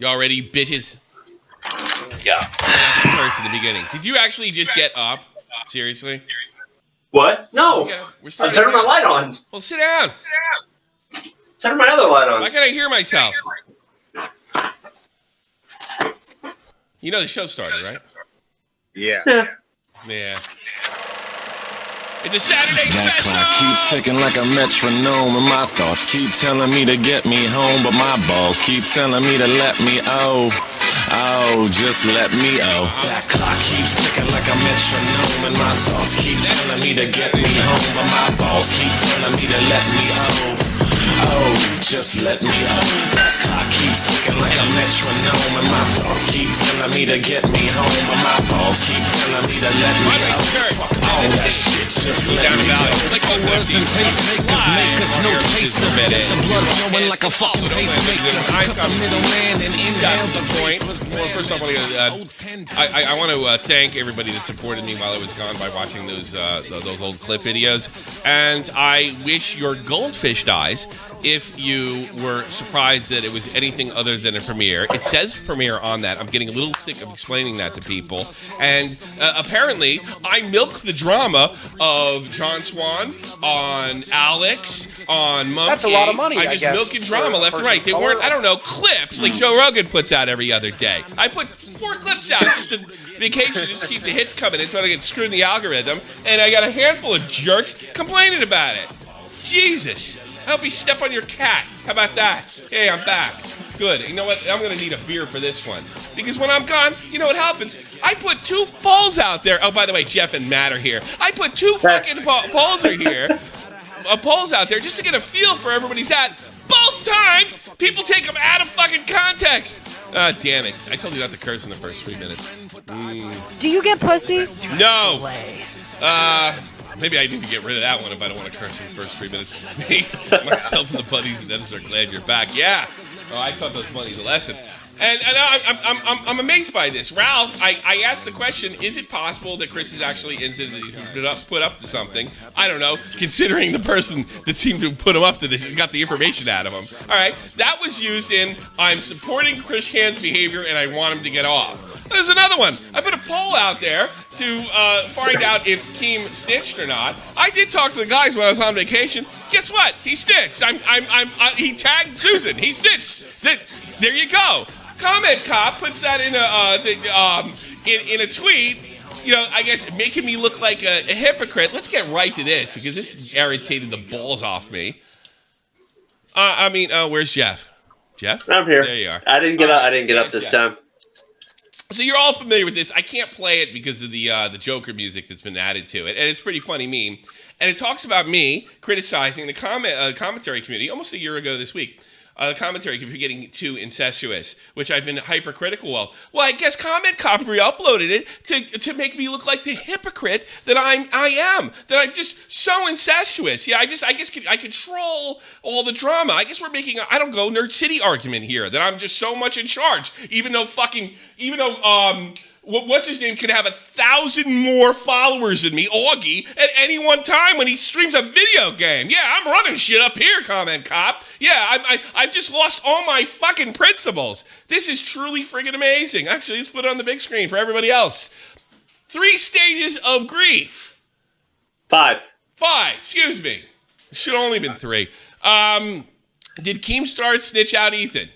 Y'all ready, bitches? Yeah. First in the beginning. Did you actually just get up? Seriously? What? No. We're I turned my light on. Well, sit down. Turn my other light on. Why can't I hear myself? You know the show started, right? Yeah. Yeah. It's a Saturday That special! clock keeps ticking like a metronome, and my thoughts keep telling me to get me home, but my balls keep telling me to let me just let me That clock keeps ticking like a metronome, and my thoughts keep telling me to get me home, but my balls keep telling me to let me just let me That clock keeps ticking like a metronome, and my thoughts keep telling me to get me home, but my balls keep telling me to let me Fuck all that shit, just let me Words and tastemakers make us no chaser. That's the blood flowing like a fucking pacemaker. Cut the middleman and inhale the point. Well, first off, I want to thank everybody that supported me while I was gone by watching those old clip videos, and I wish your goldfish dies if you were surprised that it was anything other than a premiere. It says premiere on that. I'm getting a little sick of explaining that to people. And apparently, I milked the drama of John Swan, on Alex, on Mumkey. That's a lot of money, I just milking drama left and right. They weren't, I don't know, clips like Joe Rogan puts out every other day. I put 4 clips out just on vacation, just to keep the hits coming in so I don't get screwed in the algorithm. And I got a handful of jerks complaining about it. Jesus. I hope you step on your cat. How about that? Hey, I'm back. Good. You know what? I'm going to need a beer for this one. Because when I'm gone, you know what happens? I put 2 polls out there. Oh, by the way, Jeff and Matt are here. I put 2 fucking polls are here. Polls out there just to get a feel for everybody's at. Both times, people take them out of fucking context. Damn it. I told you not to curse in the first 3 minutes. Do you get pussy? No. Maybe I need to get rid of that one if I don't want to curse in the first 3 minutes. Me, myself, and the buddies and editors are glad you're back. Yeah. Oh, I taught those buddies a lesson. And I'm amazed by this. Ralph, I asked the question, is it possible that Chris is actually put up to something? I don't know, considering the person that seemed to put him up to this got the information out of him. All right, that was used in, I'm supporting Chris Hand's behavior and I want him to get off. There's another one. I put a poll out there to find out if Keem snitched or not. I did talk to the guys when I was on vacation. Guess what? He snitched. He tagged Susan. He snitched. There you go. Comment Cop puts that in a tweet. You know, I guess making me look like a hypocrite. Let's get right to this because this irritated the balls off me. Where's Jeff? Jeff? I'm here. There you are. I didn't get up this time. So you're all familiar with this. I can't play it because of the Joker music that's been added to it, and it's a pretty funny meme. And it talks about me criticizing the commentary community almost a year ago this week. The commentary community getting too incestuous, which I've been hypercritical of. Well, I guess Comment Cop re-uploaded it to make me look like the hypocrite that I am. That I'm just so incestuous. Yeah, I guess I control all the drama. I guess we're making a Nerd City argument here that I'm just so much in charge, even though what's his name can have 1,000 more followers than me, Augie, at any one time when he streams a video game. Yeah, I'm running shit up here, Comment Cop. Yeah, I've just lost all my fucking principles. This is truly friggin' amazing. Actually, let's put it on the big screen for everybody else. 3 stages of grief. 5. Excuse me. It should have only been 3. Did Keemstar snitch out Ethan?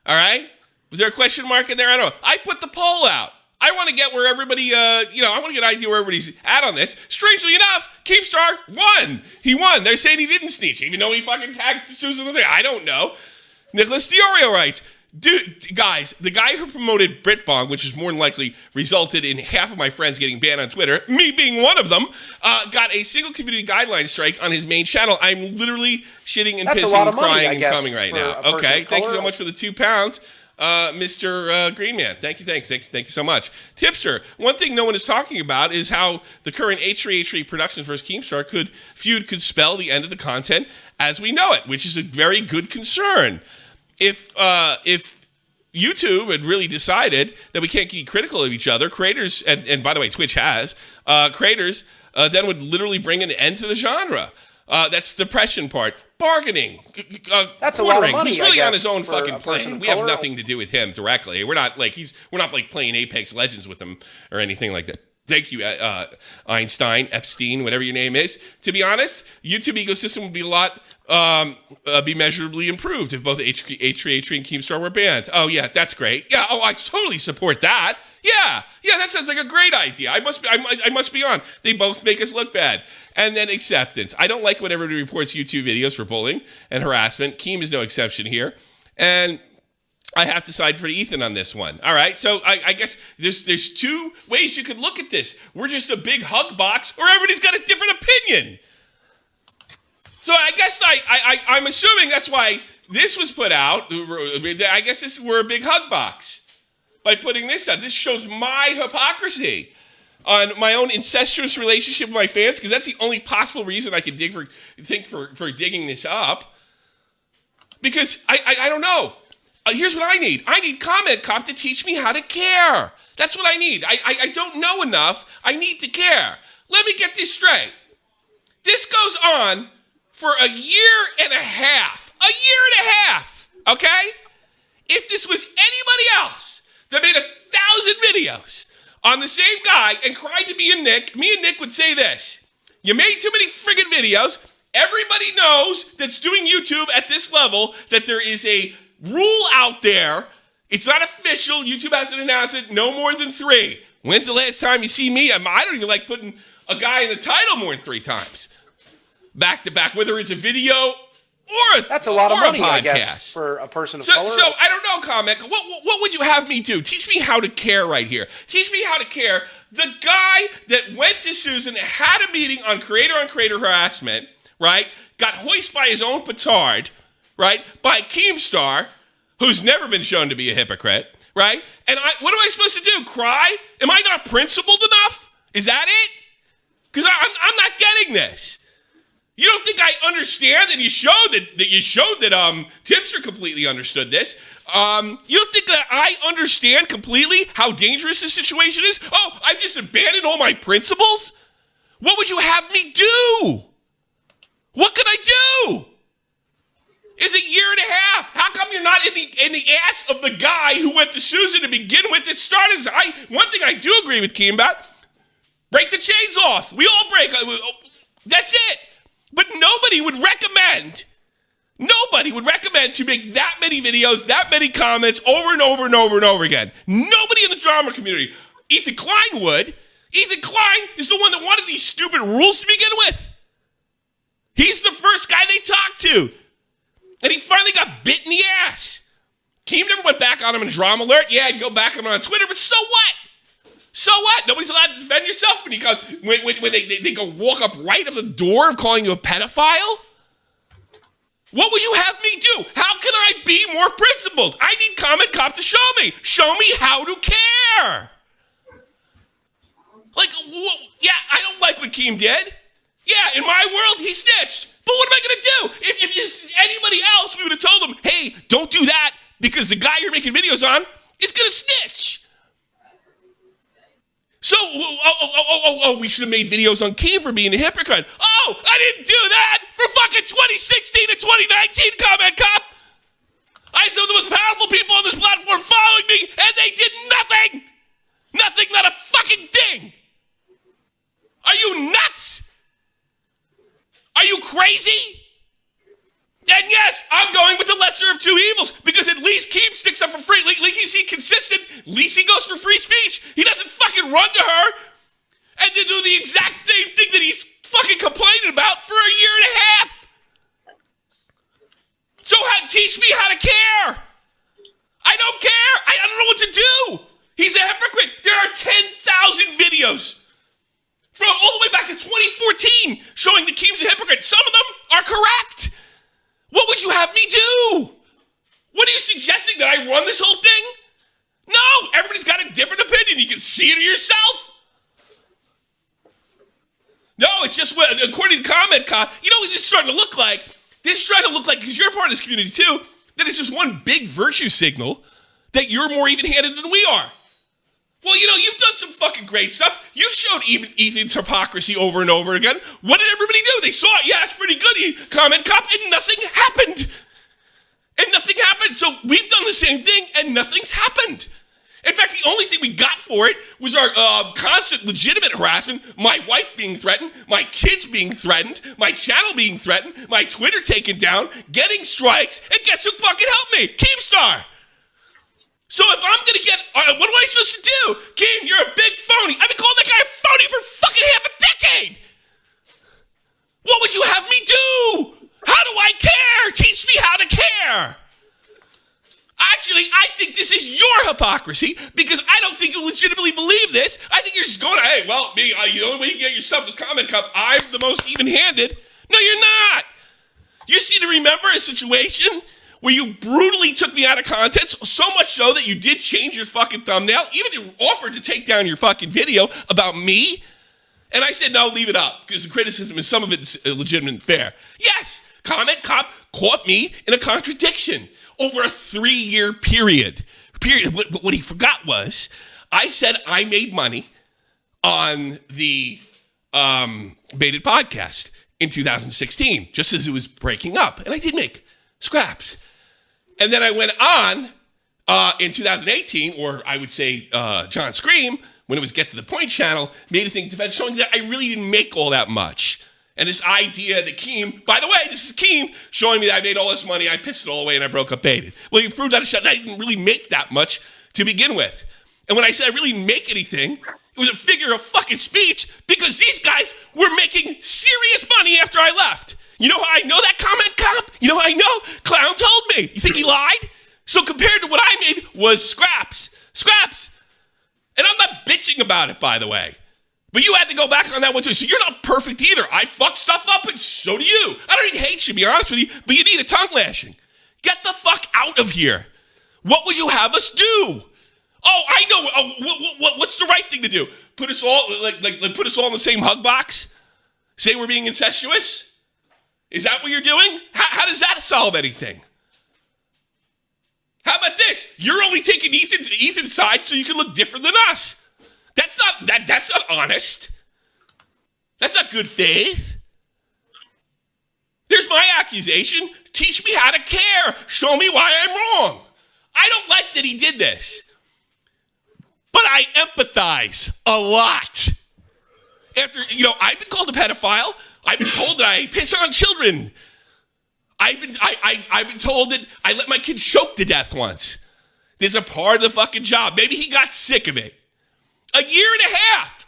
All right? Was there a question mark in there? I don't know. I put the poll out. I want to get where everybody, I want to get an idea where everybody's at on this. Strangely enough, Keemstar won. He won. They're saying he didn't snitch, even though he fucking tagged Susan the thing. I don't know. Nicholas Diorio writes, dude, guys, the guy who promoted BritBong, which has more than likely resulted in half of my friends getting banned on Twitter, me being one of them, got a single community guideline strike on his main channel. I'm literally shitting and pissing and crying and coming right now. Okay, thank you so much for the £2. Mr. Greenman, thank you so much. Tipster, one thing no one is talking about is how the current H3H3 Productions vs. Keemstar feud could spell the end of the content as we know it, which is a very good concern. If YouTube had really decided that we can't be critical of each other, creators, and by the way, Twitch has, creators then would literally bring an end to the genre. That's the depression part. bargaining. That's a lot of quartering. money, He's really I on guess, his own for a fucking person plane. of We have color. nothing to do with him directly. We're not like playing Apex Legends with him or anything like that. Thank you, Einstein, Epstein, whatever your name is. To be honest, YouTube ecosystem would be a lot, be measurably improved if both H3 and Keemstar were banned. Oh yeah, that's great. Yeah, I totally support that. Yeah, that sounds like a great idea. I must be on. They both make us look bad. And then acceptance. I don't like when everybody reports YouTube videos for bullying and harassment. Keem is no exception here. And I have to side for Ethan on this one. All right, so I guess there's two ways you could look at this. We're just a big hug box, or everybody's got a different opinion. So I guess I'm assuming that's why this was put out. I guess we're a big hug box by putting this out. This shows my hypocrisy on my own incestuous relationship with my fans, because that's the only possible reason I could think for digging this up. Because I don't know. Here's what I need. I need Comment Cop to teach me how to care. That's what I need. I don't know enough. I need to care. Let me get this straight. This goes on for a year and a half. A year and a half, okay? If this was anybody else that made 1,000 videos on the same guy and cried to me and Nick would say this: you made too many friggin' videos. Everybody knows that's doing YouTube at this level that there is a rule out there. It's not official. YouTube hasn't announced it. No more than 3. When's the last time you see me? I don't even like putting a guy in the title more than 3 times. Back to back, whether it's a video or that's a lot of money, podcast. I guess, for a person of color. So I don't know, Comment. What would you have me do? Teach me how to care right here. Teach me how to care. The guy that went to Susan, had a meeting on creator harassment, right? Got hoisted by his own petard, right? By Keemstar, who's never been shown to be a hypocrite, right? And what am I supposed to do? Cry? Am I not principled enough? Is that it? Because I'm not getting this. You don't think I understand? And you showed that Tipster completely understood this. You don't think that I understand completely how dangerous this situation is? Oh, I just abandoned all my principles? What would you have me do? What could I do? It's a year and a half. How come you're not in the ass of the guy who went to Susan to begin with? It started. One thing I do agree with Keem about: break the chains off. We all break. That's it. But nobody would recommend to make that many videos, that many comments over and over and over and over again. Nobody in the drama community. Ethan Klein would. Ethan Klein is the one that wanted these stupid rules to begin with. He's the first guy they talked to. And he finally got bit in the ass. Keem never went back on him in Drama Alert. Yeah, I'd go back on him on Twitter, but so what? So what? Nobody's allowed to defend yourself when they go walk up right up the door of calling you a pedophile? What would you have me do? How can I be more principled? I need Comment Cop to show me. Show me how to care. Yeah, I don't like what Keem did. Yeah, in my world, he snitched. But what am I going to do? If this is anybody else, we would have told him, hey, don't do that because the guy you're making videos on is going to snitch. So, we should have made videos on Keem for being a hypocrite. Oh, I didn't do that for fucking 2016 to 2019, Comment Cop. I had some of the most powerful people on this platform following me, and they did nothing. Nothing, not a fucking thing. Are you nuts? Are you crazy? And yes, I'm going with the lesser of two evils, because at least Keem sticks up for free. At least he's consistent. At least he goes for free speech. He doesn't fucking run to her and to do the exact same thing that he's fucking complaining about for a year and a half. So teach me how to care. I don't care. I don't know what to do. He's a hypocrite. There are 10,000 videos from all the way back to 2014 showing that Keem's a hypocrite. Some of them are correct. What would you have me do? What are you suggesting, that I run this whole thing? No, everybody's got a different opinion. You can see it yourself. No, it's just according to Comment Cop, you know what this is starting to look like? This is trying to look like, because you're a part of this community too, that it's just one big virtue signal that you're more even-handed than we are. Well, you've done some fucking great stuff. You showed Ethan's hypocrisy over and over again. What did everybody do? They saw it. Yeah, it's pretty good. He comment cop, and nothing happened. So we've done the same thing, and nothing's happened. In fact, the only thing we got for it was our constant legitimate harassment, my wife being threatened, my kids being threatened, my channel being threatened, my Twitter taken down, getting strikes, and guess who fucking helped me? Keemstar. So if I'm going to get, what am I supposed to do? Keem, you're a big phony. I've been calling that guy a phony for fucking half a decade. What would you have me do? How do I care? Teach me how to care. Actually, I think this is your hypocrisy because I don't think you legitimately believe this. I think you're just going, hey, well, the only way you get your stuff is comment cup. I'm the most even-handed. No, you're not. You seem to remember a situation where you brutally took me out of context, so much so that you did change your fucking thumbnail, even offered to take down your fucking video about me. And I said, no, leave it up, because the criticism is some of it is legitimate and fair. Yes, comment cop caught me in a contradiction over a 3-year period. But what he forgot was, I said I made money on the Baited podcast in 2016, just as it was breaking up. And I did make scraps. And then I went on in 2018, or I would say John Scream, when it was Get to the Point channel, made a thing defense showing that I really didn't make all that much. And this idea that Keem, by the way, this is Keem showing me that I made all this money, I pissed it all away, and I broke up Baited. Well, you proved that I didn't really make that much to begin with. And when I said I really didn't make anything, it was a figure of fucking speech because these guys were making serious money after I left. You know how I know that comment cop? You know how I know? Clown told me. You think he lied? So compared to what I made was scraps. And I'm not bitching about it, by the way. But you had to go back on that one too. So you're not perfect either. I fucked stuff up and so do you. I don't even hate you, to be honest with you, but you need a tongue lashing. Get the fuck out of here. What would you have us do? Oh, I know. Oh, what's the right thing to do? Put us all put us all in the same hug box? Say we're being incestuous? Is that what you're doing? How does that solve anything? How about this? You're only taking Ethan's side so you can look different than us. That's not honest. That's not good faith. There's my accusation. Teach me how to care. Show me why I'm wrong. I don't like that he did this. But I empathize a lot. After, I've been called a pedophile. I've been told that I piss on children. I've been told that I let my kid choke to death once. There's a part of the fucking job. Maybe he got sick of it. A year and a half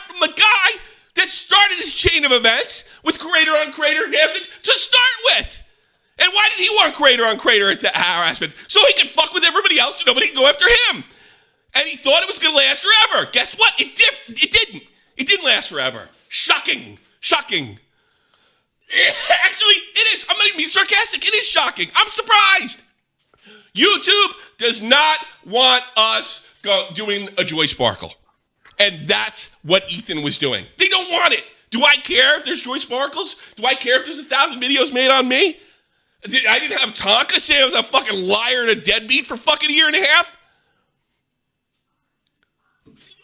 from the guy that started this chain of events with creator on creator to start with. And why did he want creator on creator harassment? So he could fuck with everybody else and nobody could go after him. And he thought it was going to last forever. Guess what? It didn't. It didn't last forever. Shocking. Actually, it is. I'm not even being sarcastic. It is shocking. I'm surprised. YouTube does not want us doing a Joy Sparkle. And that's what Ethan was doing. They don't want it. Do I care if there's Joy Sparkles? Do I care if there's 1,000 videos made on me? I didn't have Tonka say I was a fucking liar and a deadbeat for fucking a year and a half?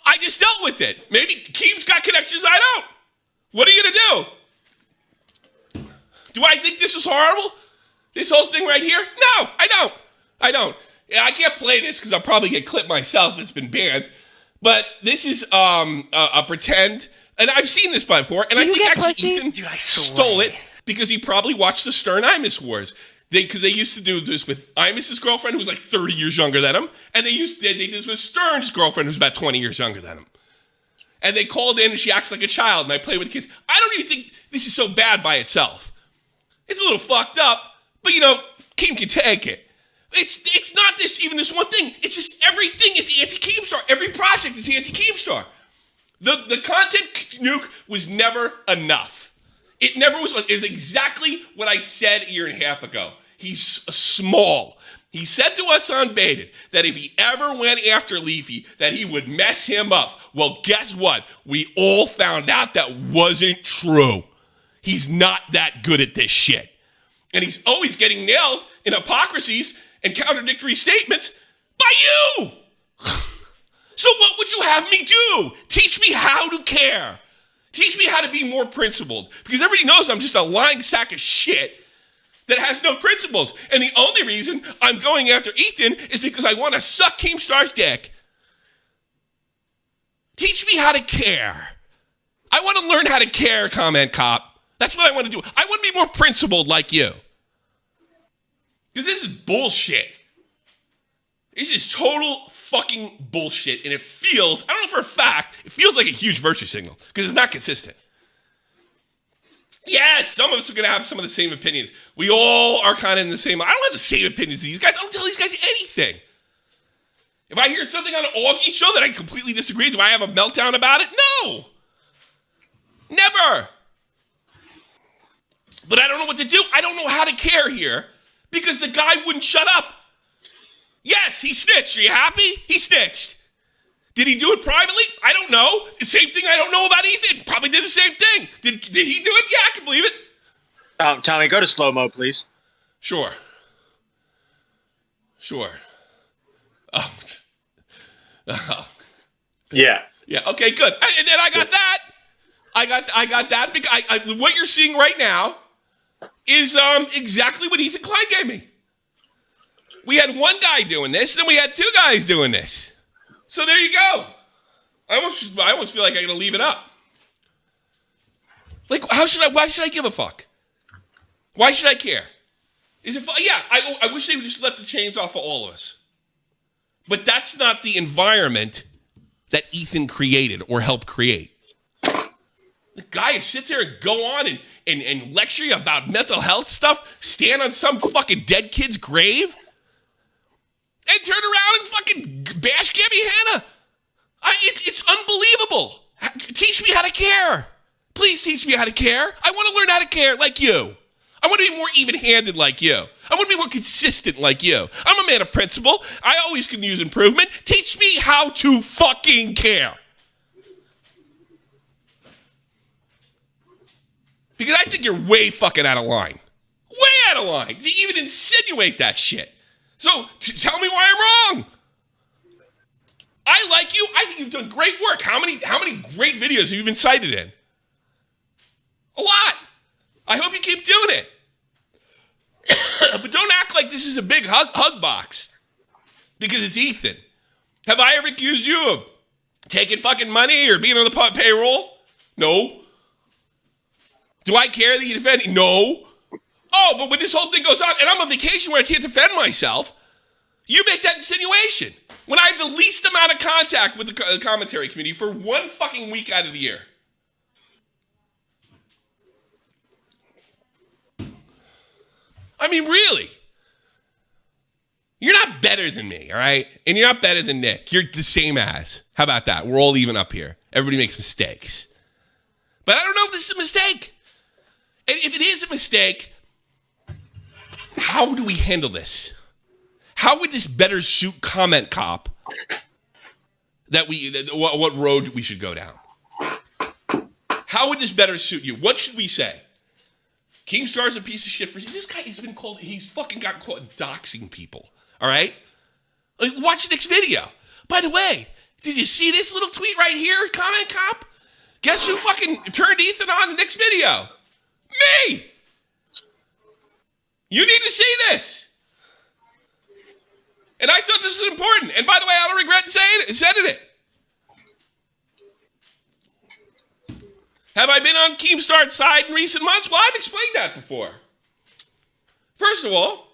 I just dealt with it. Maybe Keem's got connections I don't. What are you going to do? Do I think this is horrible? This whole thing right here? No, I don't. I can't play this because I'll probably get clipped myself. It's been banned. But this is a pretend. And I've seen this before. And I think actually Ethan stole it because he probably watched the Stern Imus Wars. Because they used to do this with Imus's girlfriend, who was like 30 years younger than him. And they did this with Stern's girlfriend, who's about 20 years younger than him. And they called in and she acts like a child. And I play with kids. I don't even think this is so bad by itself. It's a little fucked up. But, Keem can take it. It's not this one thing. It's just everything is anti-Keemstar. Every project is anti-Keemstar. The content nuke was never enough. It never was. It is exactly what I said a year and a half ago. He's small. He said to us on Baited that if he ever went after Leafy, that he would mess him up. Well, guess what? We all found out that wasn't true. He's not that good at this shit. And he's always getting nailed in hypocrisies and contradictory statements by you. So what would you have me do? Teach me how to care. Teach me how to be more principled. Because everybody knows I'm just a lying sack of shit that has no principles. And the only reason I'm going after Ethan is because I want to suck Keemstar's dick. Teach me how to care. I want to learn how to care, comment cop. That's what I want to do. I want to be more principled like you. Because this is bullshit. This is total fucking bullshit. And it feels, I don't know for a fact, it feels like a huge virtue signal. Because it's not consistent. Yes, some of us are going to have some of the same opinions. We all are kind of in the same, I don't have the same opinions as these guys. I don't tell these guys anything. If I hear something on an Augie show that I completely disagree, do I have a meltdown about it? No. Never. But I don't know what to do. I don't know how to care here because the guy wouldn't shut up. Yes, he snitched. Are you happy? He snitched. Did he do it privately? I don't know. The same thing I don't know about Ethan. Probably did the same thing. Did he do it? Yeah, I can believe it. Tommy, go to slow-mo, please. Sure. Oh. Yeah. Yeah, okay, good. And then I got that. I got that because what you're seeing right now is exactly what Ethan Klein gave me. We had one guy doing this, then we had two guys doing this. So there you go. I almost feel like I gotta leave it up. Like, why should I give a fuck? Why should I care? Is it fun? Yeah, I wish they would just let the chains off of all of us. But that's not the environment that Ethan created or helped create. The guy who sits there and go on and lecture you about mental health stuff, stand on some fucking dead kid's grave, and turn around and fucking bash Gabby Hanna. It's unbelievable. Teach me how to care. Please teach me how to care. I want to learn how to care like you. I want to be more even-handed like you. I want to be more consistent like you. I'm a man of principle. I always can use improvement. Teach me how to fucking care. Because I think you're way fucking out of line. Way out of line to even insinuate that shit. So tell me why I'm wrong. I like you. I think you've done great work. How many great videos have you been cited in? A lot. I hope you keep doing it. But don't act like this is a big hug box. Because it's Ethan. Have I ever accused you of taking fucking money or being on the payroll? No. Do I care that you defend me? No. Oh, but when this whole thing goes on, and I'm on vacation where I can't defend myself, you make that insinuation. When I have the least amount of contact with the commentary community for 1 fucking week out of the year. I mean, really. You're not better than me, all right? And you're not better than Nick. You're the same as. How about that? We're all even up here. Everybody makes mistakes. But I don't know if this is a mistake. And if it is a mistake, how do we handle this? How would this better suit comment cop what road we should go down? How would this better suit you? What should we say? Keemstar's a piece of shit for this guy. He's fucking got caught doxing people. All right, watch the next video. By the way, did you see this little tweet right here? Comment cop. Guess who fucking turned Ethan on the next video? Me. You need to see this. And I thought this was important. And by the way, I don't regret sending it. Have I been on Keemstar's side in recent months? Well, I've explained that before. First of all,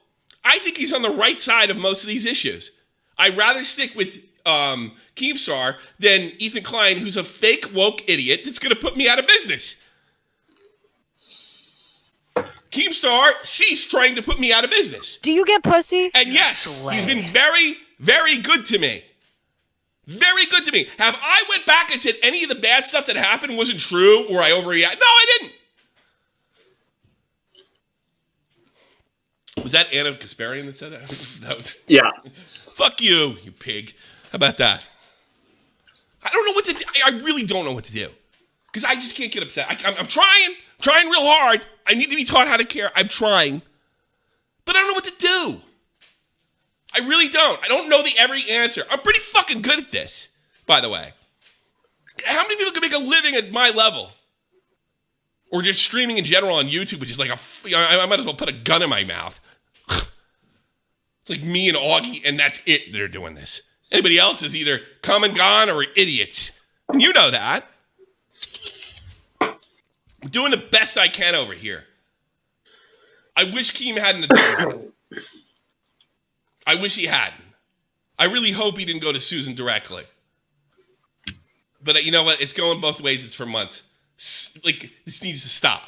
I think he's on the right side of most of these issues. I'd rather stick with Keemstar than Ethan Klein, who's a fake woke idiot that's going to put me out of business. Keemstar ceased trying to put me out of business. Do you get pussy? And yes, he's been very, very good to me. Very good to me. Have I went back and said any of the bad stuff that happened wasn't true or I overreacted? No, I didn't. Was that Anna Kasparian that said that? That was, yeah. Fuck you, you pig. How about that? I don't know what to do. I really don't know what to do. Because I just can't get upset. I'm trying real hard. I need to be taught how to care. I'm trying. But I don't know what to do. I really don't. I don't know every answer. I'm pretty fucking good at this. by the way. How many people can make a living at my level? Or just streaming in general on YouTube, which is like I might as well put a gun in my mouth. It's like me and Augie, and that's it. They're doing this. Anybody else is either come and gone or idiots. And you know that. I'm doing the best I can over here. I wish Keem hadn't done it. I wish he hadn't. I really hope he didn't go to Susan directly. But you know what? It's going both ways. It's for months. Like, this needs to stop.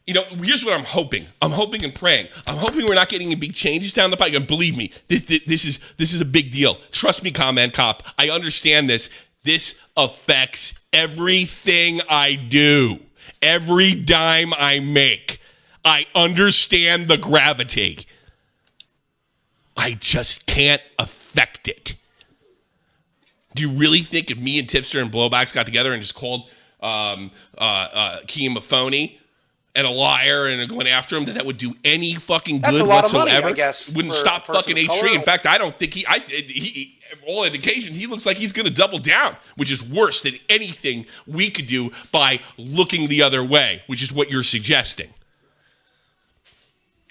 You know, here's what I'm hoping. I'm hoping and praying. I'm hoping we're not getting any big changes down the pike. And believe me, this is a big deal. Trust me, Comment Cop. I understand this. This affects everything I do. Every dime I make. I understand the gravity. I just can't affect it. Do you really think if me and Tipster and Blowbacks got together and just called Keem a phony and a liar and going after him, that would do any fucking good whatsoever? Money, I guess, wouldn't stop fucking H3. In fact, I don't think he all indication, he looks like he's going to double down, which is worse than anything we could do by looking the other way, which is what you're suggesting.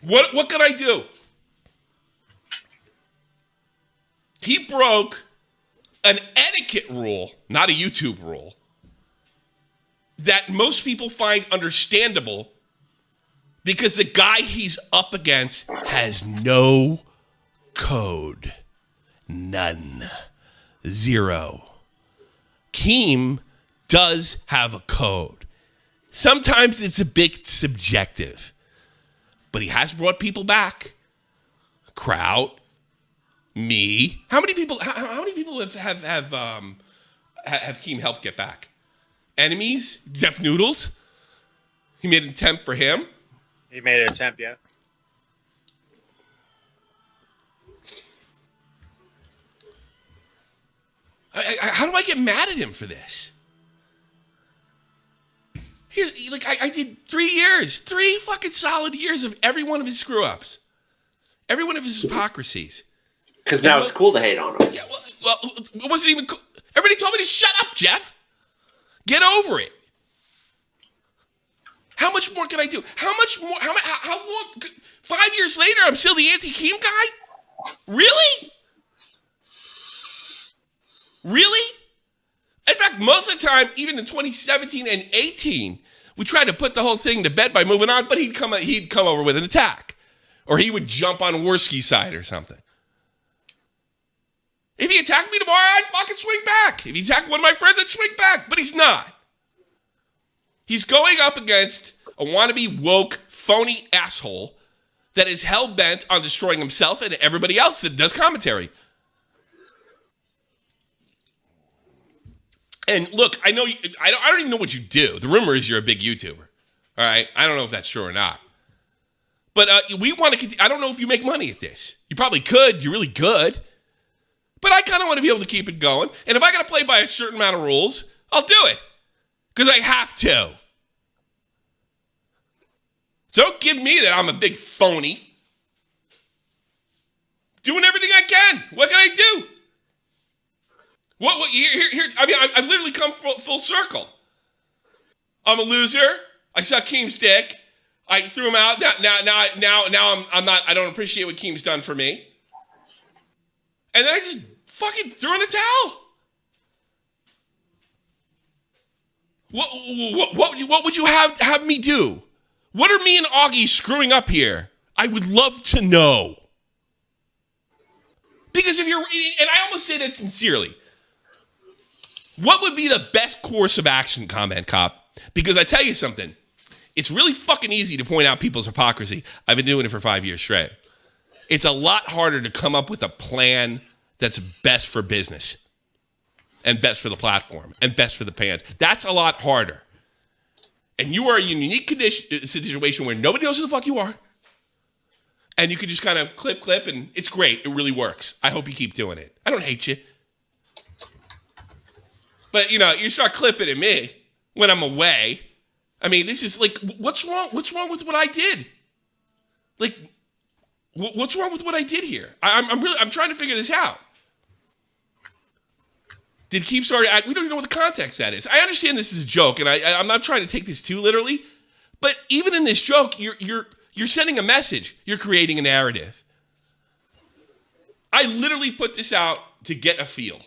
What can I do? He broke an etiquette rule, not a YouTube rule, that most people find understandable because the guy he's up against has no code. None. Zero. Keem does have a code. Sometimes it's a bit subjective, but he has brought people back. Kraut, me. How many people have Keem helped get back? Enemies? Jeff Noodles? He made an attempt for him. He made an attempt, yeah. How do I get mad at him for this? Here, like I did 3 years, 3 fucking solid years of every one of his screw ups, every one of his hypocrisies. Because now it's cool to hate on him. Yeah, well, it wasn't even cool. Everybody told me to shut up, Jeff. Get over it. How much more can I do? How long? 5 years later, I'm still the anti-Keem guy? Really? Really? In fact, most of the time, even in 2017 and 18, we tried to put the whole thing to bed by moving on, but he'd come over with an attack. Or he would jump on Worski's side or something. If he attacked me tomorrow, I'd fucking swing back. If he attacked one of my friends, I'd swing back. But he's not. He's going up against a wannabe woke, phony asshole that is hell-bent on destroying himself and everybody else that does commentary. And look, I know I don't even know what you do. The rumor is you're a big YouTuber. All right? I don't know if that's true or not. But we want to continue. I don't know if you make money at this. You probably could. You're really good. But I kind of want to be able to keep it going. And if I got to play by a certain amount of rules, I'll do it. Because I have to. So don't give me that I'm a big phony. Doing everything I can. What can I do? Here, I mean, I've literally come full circle. I'm a loser. I suck Keem's dick. I threw him out. Now I'm not. I don't appreciate what Keem's done for me. And then I just fucking threw in a towel. What would you have me do? What are me and Augie screwing up here? I would love to know. Because if you're, and I almost say that sincerely, what would be the best course of action, Comment Cop? Because I tell you something, it's really fucking easy to point out people's hypocrisy. I've been doing it for 5 years straight. It's a lot harder to come up with a plan that's best for business and best for the platform and best for the fans. That's a lot harder. And you are in a unique situation where nobody knows who the fuck you are. And you can just kind of clip, and it's great. It really works. I hope you keep doing it. I don't hate you. But, you know, you start clipping at me when I'm away. I mean, this is like, what's wrong? What's wrong with what I did? Like, what's wrong with what I did here? I'm trying to figure this out. Did Keem start? We don't even know what the context that is. I understand this is a joke, and I'm not trying to take this too literally. But even in this joke, you're sending a message. You're creating a narrative. I literally put this out to get a feel.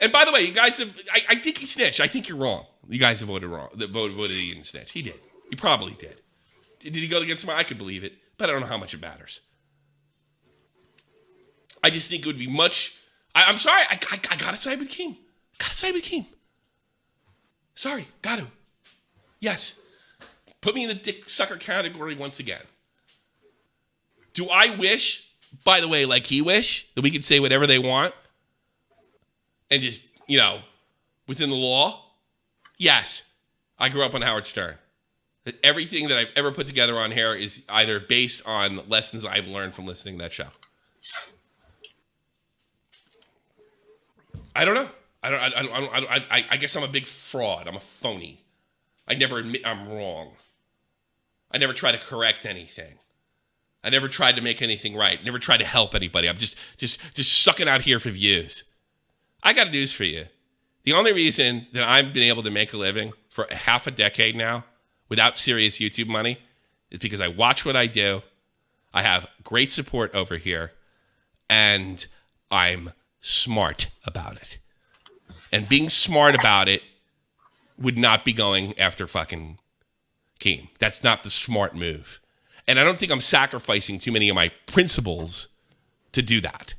And by the way, you guys have. I think he snitched. I think you're wrong. You guys have voted wrong. Voted he didn't snitch. He did. He probably did. Did he go against somebody? I could believe it, but I don't know how much it matters. I just think it would be much. I'm sorry. I gotta side with Keem. Gotta side with Keem. Sorry. Got to. Yes. Put me in the dick sucker category once again. Do I wish, by the way, like he wish, that we could say whatever they want and just, within the law? Yes. I grew up on Howard Stern. Everything that I've ever put together on here is either based on lessons I've learned from listening to that show. I don't know. I guess I'm a big fraud. I'm a phony. I never admit I'm wrong. I never try to correct anything. I never tried to make anything right. Never tried to help anybody. I'm just sucking out here for views. I got news for you. The only reason that I've been able to make a living for half a decade now without serious YouTube money is because I watch what I do. I have great support over here, and I'm smart about it. And being smart about it would not be going after fucking Keem. That's not the smart move. And I don't think I'm sacrificing too many of my principles to do that.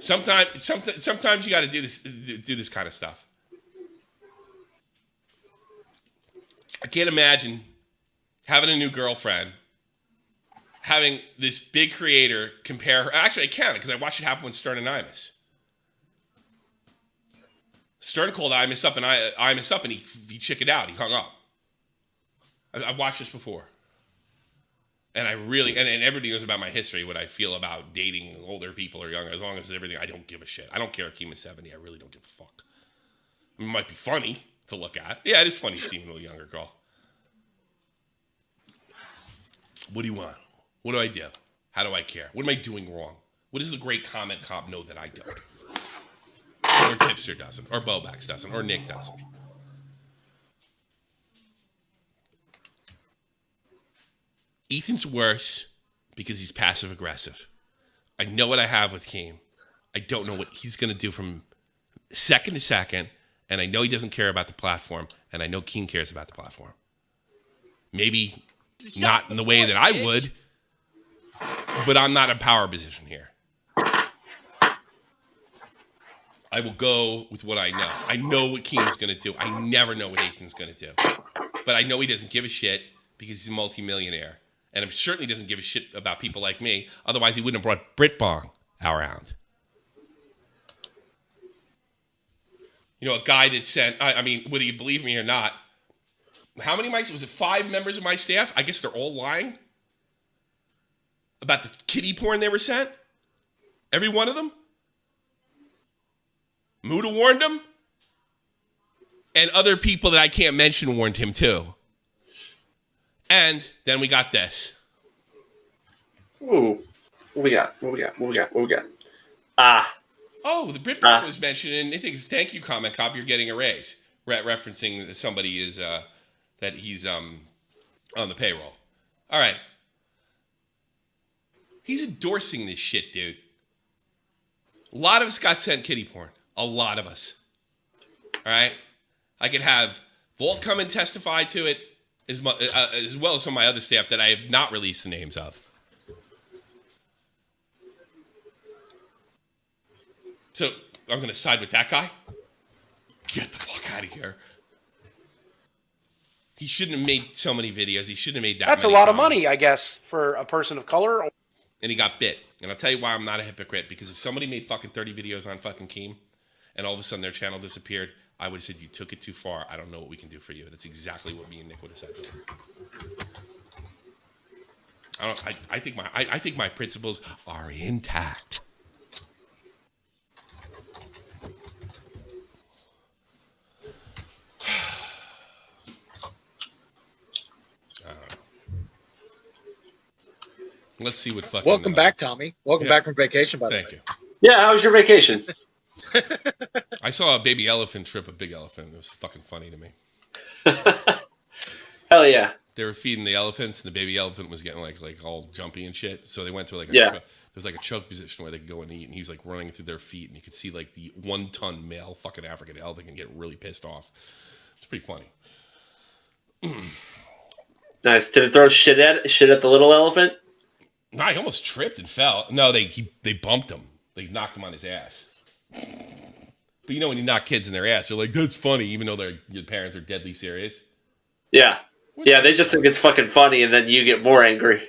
Sometimes you got to do this kind of stuff. I can't imagine having a new girlfriend, having this big creator compare her. Actually, I can because I watched it happen with Stern and Imus. Stern called Imus up, and he chickened out. He hung up. I watched this before. And I really, and everybody knows about my history, what I feel about dating older people or younger. As long as everything, I don't give a shit. I don't care if Keem is 70. I really don't give a fuck. I mean, it might be funny to look at. Yeah, it is funny seeing a little younger girl. What do you want? What do I do? How do I care? What am I doing wrong? What does the great comment cop know that I don't? Or Tipster doesn't, or Bobax doesn't, or Nick doesn't. Ethan's worse because he's passive aggressive. I know what I have with Keem. I don't know what he's going to do from second to second, and I know he doesn't care about the platform, and I know Keem cares about the platform. Maybe not in the way that I would, but I'm not in power position here. I will go with what I know. I know what Keem's going to do. I never know what Ethan's going to do. But I know he doesn't give a shit because he's a multimillionaire. And he certainly doesn't give a shit about people like me. Otherwise, he wouldn't have brought Britbong around. You know, a guy that sent, I mean, whether you believe me or not, how many mics? Was it 5 members of my staff? I guess they're all lying about the kiddie porn they were sent. Every one of them. Muda warned him. And other people that I can't mention warned him too. And then we got this. Ooh. What we got? Oh, the Britpop was mentioned, and I think it's thank you, comment cop. You're getting a raise. Referencing that somebody is that he's on the payroll. All right. He's endorsing this shit, dude. A lot of us got sent kiddie porn. A lot of us. All right. I could have Volt come and testify to it, as well as some of my other staff that I have not released the names of. So I'm going to side with that guy. Get the fuck out of here. He shouldn't have made so many videos. He shouldn't have made that That's many a lot comments. of money, I guess, for a person of color. And he got bit. And I'll tell you why I'm not a hypocrite. Because if somebody made fucking 30 videos on fucking Keem, and all of a sudden their channel disappeared, I would have said, you took it too far. I don't know what we can do for you. That's exactly what me and Nick would have said to him. I think my principles are intact. Let's see what fucking... Welcome back, Tommy. Welcome back from vacation, by the way. Thank you. Yeah, how was your vacation? I saw a baby elephant trip a big elephant. It was fucking funny to me. Hell yeah. They were feeding the elephants, and the baby elephant was getting like all jumpy and shit. So they went to like a there was like a choke position where they could go and eat, and he was like running through their feet, and you could see like the 1-ton male fucking African elephant can get really pissed off. It's pretty funny. Nice. Did it throw shit at the little elephant? No, he almost tripped and fell. No, they bumped him. They knocked him on his ass. But you know when you knock kids in their ass, they're like, that's funny, even though your parents are deadly serious. Yeah. They just think it's fucking funny, and then you get more angry.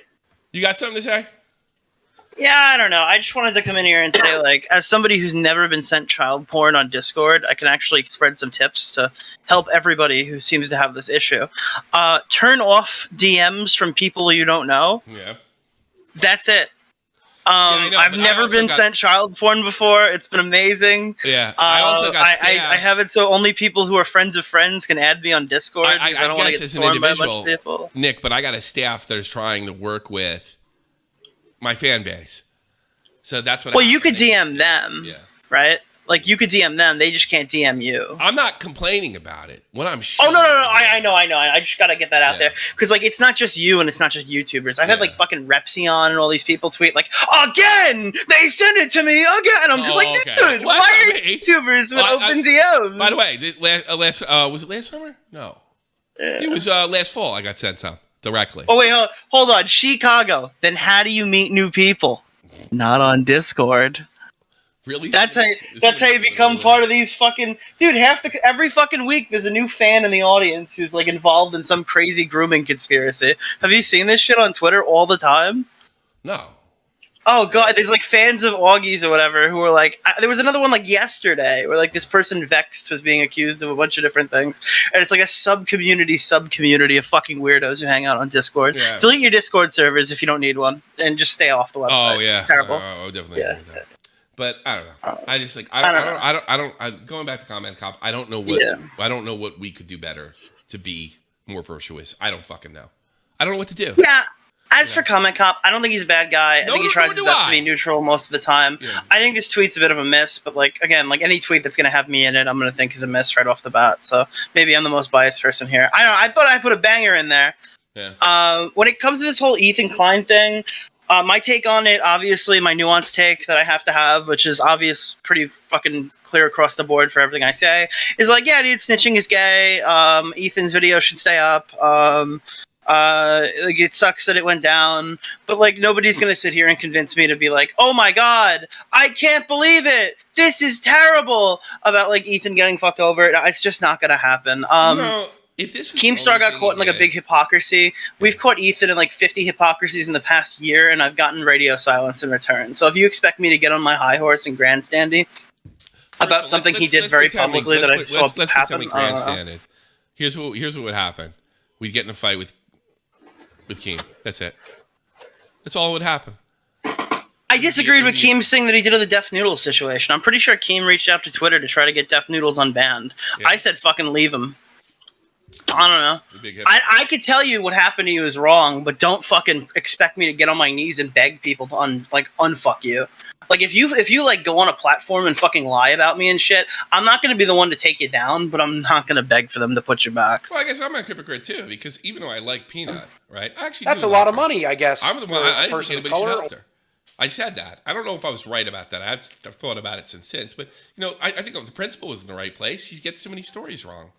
You got something to say? Yeah, I don't know. I just wanted to come in here and say, like, as somebody who's never been sent child porn on Discord, I can actually spread some tips to help everybody who seems to have this issue. Turn off DMs from people you don't know. Yeah. That's it. I know, I've never been sent child porn before. It's been amazing. Yeah, I also got I have it so only people who are friends of friends can add me on Discord. I don't want to guess get as an stormed by a bunch individual, of people. Nick, but I got a staff that is trying to work with my fan base. So that's what. Well, you could DM them, yeah. Right? Like, you could DM them. They just can't DM you. I'm not complaining about it. What I'm Oh, no. I know. I just got to get that out there. Because, like, it's not just you and it's not just YouTubers. I've had, like, fucking Repsion and all these people tweet, like, again! They send it to me again! And I'm just dude, well, why are YouTubers with open DMs? By the way, was it last summer? No. Yeah. It was last fall I got sent some directly. Oh, wait, hold on. Chicago. Then how do you meet new people? Not on Discord. Really? That's how you become part of these fucking dude. Every fucking week, there's a new fan in the audience who's like involved in some crazy grooming conspiracy. Have you seen this shit on Twitter all the time? No. Oh god, there's like fans of Augie's or whatever who were like. There was another one like yesterday where like this person Vexed was being accused of a bunch of different things, and it's like a sub community of fucking weirdos who hang out on Discord. Yeah. Delete your Discord servers if you don't need one, and just stay off the website. Oh yeah, it's terrible. Oh, definitely. Yeah. But I don't know. I just like I don't. Going back to Comment Cop, I don't know what I don't know what we could do better to be more virtuous. I don't fucking know. I don't know what to do. Yeah. As for Comment Cop, I don't think he's a bad guy. I think he tries his best to be neutral most of the time. Yeah. I think this tweet's a bit of a miss, but like again, like any tweet that's going to have me in it, I'm going to think is a miss right off the bat. So maybe I'm the most biased person here. I don't know. I thought I put a banger in there. Yeah. When it comes to this whole Ethan Klein thing, my take on it, obviously, my nuanced take that I have to have, which is obvious, pretty fucking clear across the board for everything I say, is like, yeah, dude, snitching is gay. Ethan's video should stay up. Like it sucks that it went down, but like nobody's gonna sit here and convince me to be like, oh my god, I can't believe it, this is terrible about like Ethan getting fucked over. It's just not gonna happen. If this Keemstar got caught in like a big hypocrisy, we've caught Ethan in like 50 hypocrisies in the past year, and I've gotten radio silence in return. So if you expect me to get on my high horse and grandstandy about something he did very publicly that I saw happen, grandstanded. Here's what would happen: we'd get in a fight with Keem. That's it. That's all that would happen. I disagreed with Keem's thing that he did with the Deaf Noodles situation. I'm pretty sure Keem reached out to Twitter to try to get Deaf Noodles unbanned. Yeah. I said fucking leave him. I don't know. I could tell you what happened to you is wrong, but don't fucking expect me to get on my knees and beg people to unfuck you. Like if you like go on a platform and fucking lie about me and shit, I'm not gonna be the one to take you down, but I'm not gonna beg for them to put you back. Well, I guess I'm a hypocrite too, because even though I like Peanut, right? That's a lot of money, I guess. I'm the one. I didn't think anybody should help her. I said that. I don't know if I was right about that. I've thought about it since, but you know, I think the principal was in the right place. He gets too many stories wrong.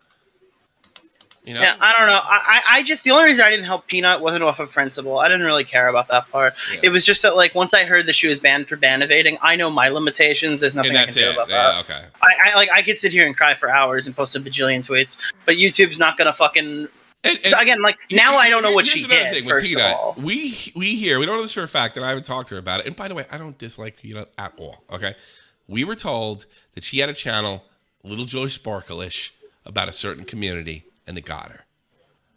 You know? Yeah, I don't know. I just, the only reason I didn't help Peanut wasn't off of principle. I didn't really care about that part. Yeah. It was just that, like, once I heard that she was banned for ban evading, I know my limitations. There's nothing I can do about that. Okay. I could sit here and cry for hours and post a bajillion tweets, but YouTube's not gonna fucking. So again, like now I don't know what she did. First of all, we hear, we don't know this for a fact, and I haven't talked to her about it. And by the way, I don't dislike Peanut at all. Okay, we were told that she had a channel, Little Joy Sparkle-ish, about a certain community, and they got her.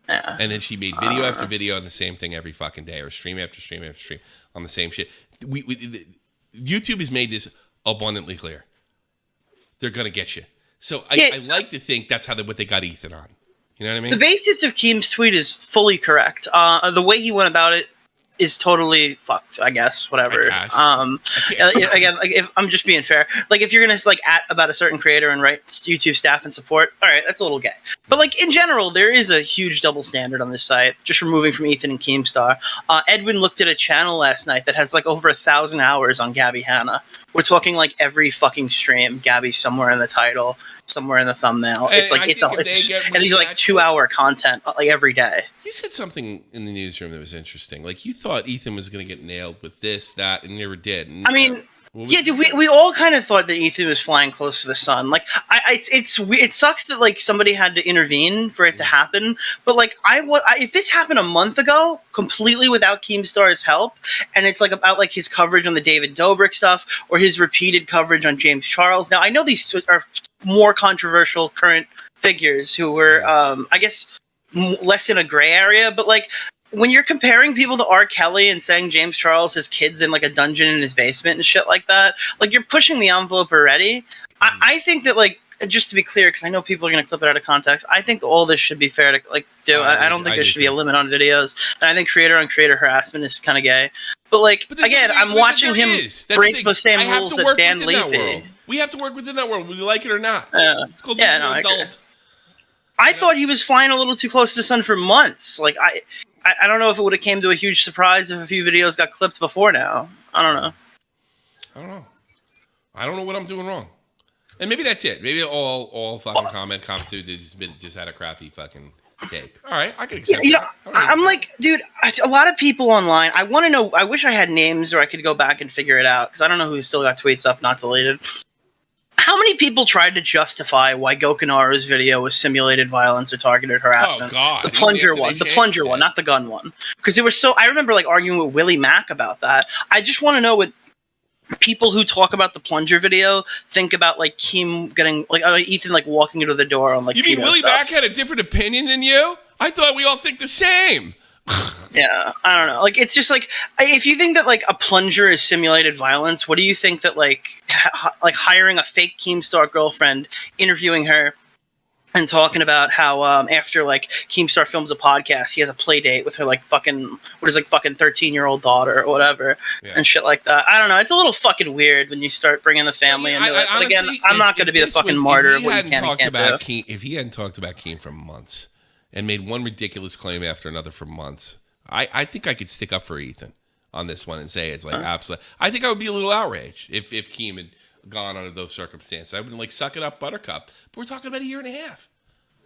Yeah. And then she made video after video on the same thing every fucking day, or stream after stream after stream on the same shit. YouTube has made this abundantly clear. They're gonna get you. So I like to think that's what they got Ethan on. You know what I mean? The basis of Keem's tweet is fully correct. The way he went about it is totally fucked, I guess. Whatever. I guess. Again, like if I'm just being fair, like if you're gonna like at about a certain creator and write YouTube staff and support, all right, that's a little gay. But like in general, there is a huge double standard on this site. Just removing from Ethan and Keemstar. Edwin looked at a channel last night that has like over 1,000 hours on Gabby Hanna. We're talking like every fucking stream, Gabby's somewhere in the title, somewhere in the thumbnail. It's like and these are like 2-hour content like every day. You said something in the newsroom that was interesting. Like you thought Ethan was going to get nailed with this, that, and never did. And, I mean, yeah, dude, we all kind of thought that Ethan was flying close to the sun. Like, it sucks that like somebody had to intervene for it to happen. But like, if this happened a month ago, completely without Keemstar's help, and it's like about like his coverage on the David Dobrik stuff or his repeated coverage on James Charles. Now I know these are more controversial current figures who were, I guess, less in a gray area, but like. When you're comparing people to R. Kelly and saying James Charles has kids in like a dungeon in his basement and shit like that, like you're pushing the envelope already. I think that like, just to be clear, because I know people are going to clip it out of context, I think all this should be fair to like do. I don't think there should be a limit on videos, and I think creator on creator harassment is kind of gay. But like again, I'm watching him break the same rules that Dan Levy. We have to work within that world, whether we like it or not. It's called being an adult. I thought he was flying a little too close to the sun for months. Like I don't know if it would have came to a huge surprise if a few videos got clipped before now. I don't know. I don't know what I'm doing wrong. And maybe that's it. Maybe all fucking comp to they just had a crappy fucking take. All right, I can accept that. I'm like, dude, a lot of people online, I want to know, I wish I had names or I could go back and figure it out, because I don't know who still got tweets up not deleted. How many people tried to justify why Gokinaru's video was simulated violence or targeted harassment? Oh, God. The plunger one, not the gun one. Because there was I remember like arguing with Willie Mack about that. I just want to know what people who talk about the plunger video think about like Keem getting, like Ethan like walking into the door on like You mean Willie Mack had a different opinion than you? I thought we all think the same. Yeah, I don't know. Like, it's just like, if you think that like a plunger is simulated violence, what do you think that like hiring a fake Keemstar girlfriend, interviewing her, and talking about how after like Keemstar films a podcast, he has a play date with her like fucking 13-year-old daughter or whatever, and shit like that. I don't know. It's a little fucking weird when you start bringing the family into it. But again, I'm not going to be the fucking martyr of what you can and can't do. If he hadn't talked about Keem for months and made one ridiculous claim after another for months, I think I could stick up for Ethan on this one and say it's like absolute. I think I would be a little outraged if Keem had gone under those circumstances. I would like suck it up, Buttercup. But we're talking about a year and a half.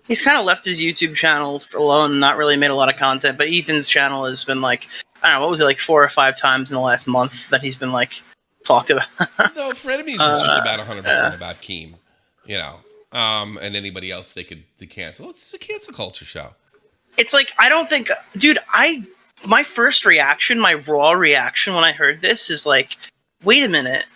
He's kind of left his YouTube channel alone, not really made a lot of content. But Ethan's channel has been like, I don't know, what was it, like 4 or 5 times in the last month that he's been like talked about. No, Frenemies is just about 100% about Keem, you know, and anybody else they could cancel. It's just a cancel culture show. It's like, I don't think, dude, my first reaction, my raw reaction when I heard this is like, wait a minute.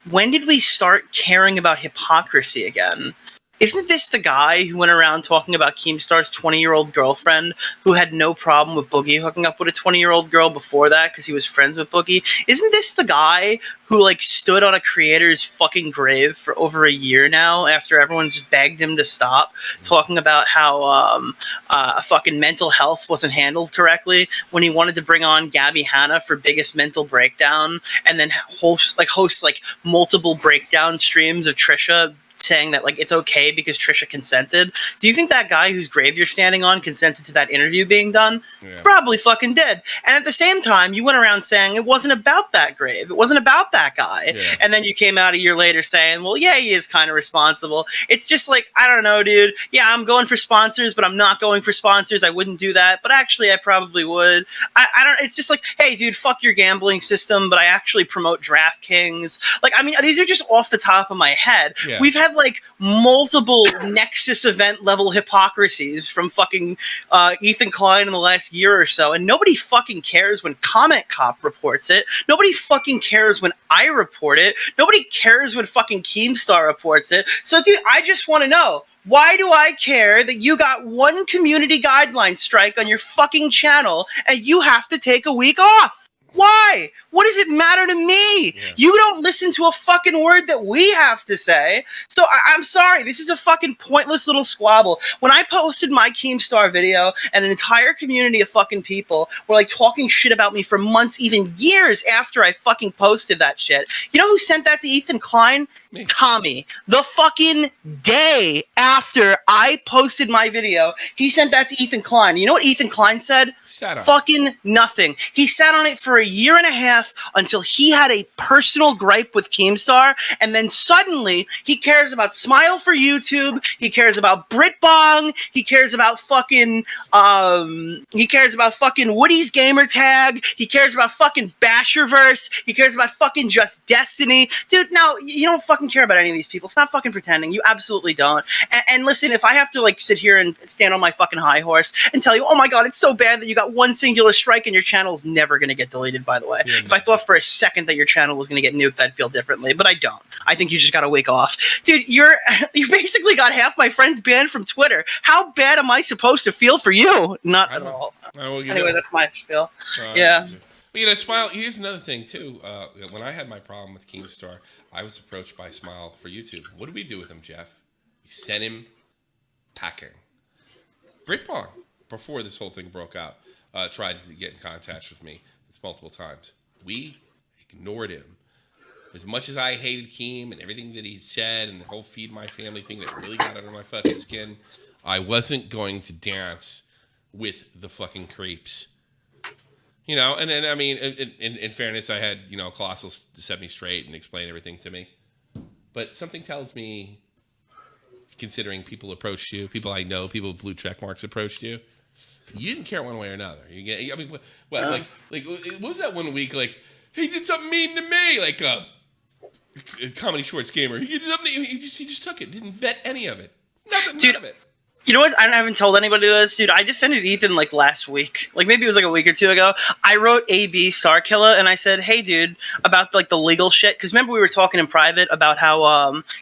When did we start caring about hypocrisy again? Isn't this the guy who went around talking about Keemstar's 20-year-old girlfriend who had no problem with Boogie hooking up with a 20-year-old girl before that because he was friends with Boogie? Isn't this the guy who like stood on a creator's fucking grave for over a year now after everyone's begged him to stop talking about how a fucking mental health wasn't handled correctly when he wanted to bring on Gabby Hanna for Biggest Mental Breakdown and then host multiple breakdown streams of Trisha saying that like it's okay because Trisha consented? Do you think that guy whose grave you're standing on consented to that interview being done? Yeah. Probably fucking did. And at the same time, you went around saying it wasn't about that grave. It wasn't about that guy. Yeah. And then you came out a year later saying, well, yeah, he is kind of responsible. It's just like, I don't know, dude. Yeah, I'm going for sponsors, but I'm not going for sponsors. I wouldn't do that. But actually, I probably would. I don't, it's just like, hey, dude, fuck your gambling system, but I actually promote DraftKings. Like, I mean, these are just off the top of my head. Yeah. We've had like multiple Nexus event level hypocrisies from fucking Ethan Klein in the last year or so, and nobody fucking cares when Comment Cop reports it. Nobody fucking cares when I report it. Nobody cares when fucking Keemstar reports it. So, dude, I just want to know, why do I care that you got one community guideline strike on your fucking channel and you have to take a week off? Why? What does it matter to me? Yeah. You don't listen to a fucking word that we have to say. So I'm sorry. This is a fucking pointless little squabble. When I posted my Keemstar video and an entire community of fucking people were like talking shit about me for months, even years after I fucking posted that shit. You know who sent that to Ethan Klein? Me. Tommy. The fucking day after I posted my video, he sent that to Ethan Klein. You know what Ethan Klein said? Fucking nothing. He sat on it for a year and a half until he had a personal gripe with Keemstar, and then suddenly he cares about Smile for YouTube, he cares about BritBong, he cares about fucking Woody's gamer tag, he cares about fucking Basherverse, he cares about fucking Just Destiny. Dude, no, you don't fucking care about any of these people. Stop fucking pretending. You absolutely don't. And listen, if I have to like sit here and stand on my fucking high horse and tell you, oh my god, it's so bad that you got one singular strike and your channel is never going to get deleted, by the way. Yeah, if I thought for a second that your channel was going to get nuked, I'd feel differently, but I don't. I think you just got to wake off. Dude, you basically got half my friends banned from Twitter. How bad am I supposed to feel for you? Not at all. Anyway, that's my spiel. Yeah. But, you know, Smile, here's another thing, too. When I had my problem with Keemstar, I was approached by Smile for YouTube. What did we do with him, Jeff? We sent him packing. BritBong, before this whole thing broke out, tried to get in contact with me multiple times. We ignored him. As much as I hated Keem and everything that he said and the whole Feed My Family thing that really got under my fucking skin, I wasn't going to dance with the fucking creeps. You know, and then, I mean, in fairness, I had, you know, Colossal set me straight and explain everything to me. But something tells me, considering people approached you, people I know, people with blue check marks approached you, you didn't care one way or another. I mean, what was that one week? Like, he did something mean to me, like Comedy Shorts gamer. He did something. He just took it. Didn't vet any of it. Nothing. Dude, none of it. You know what? I haven't told anybody this, dude. I defended Ethan like last week. Like maybe it was like a week or two ago. I wrote AB Starkiller and I said, hey, dude, about like the legal shit. Because remember we were talking in private about how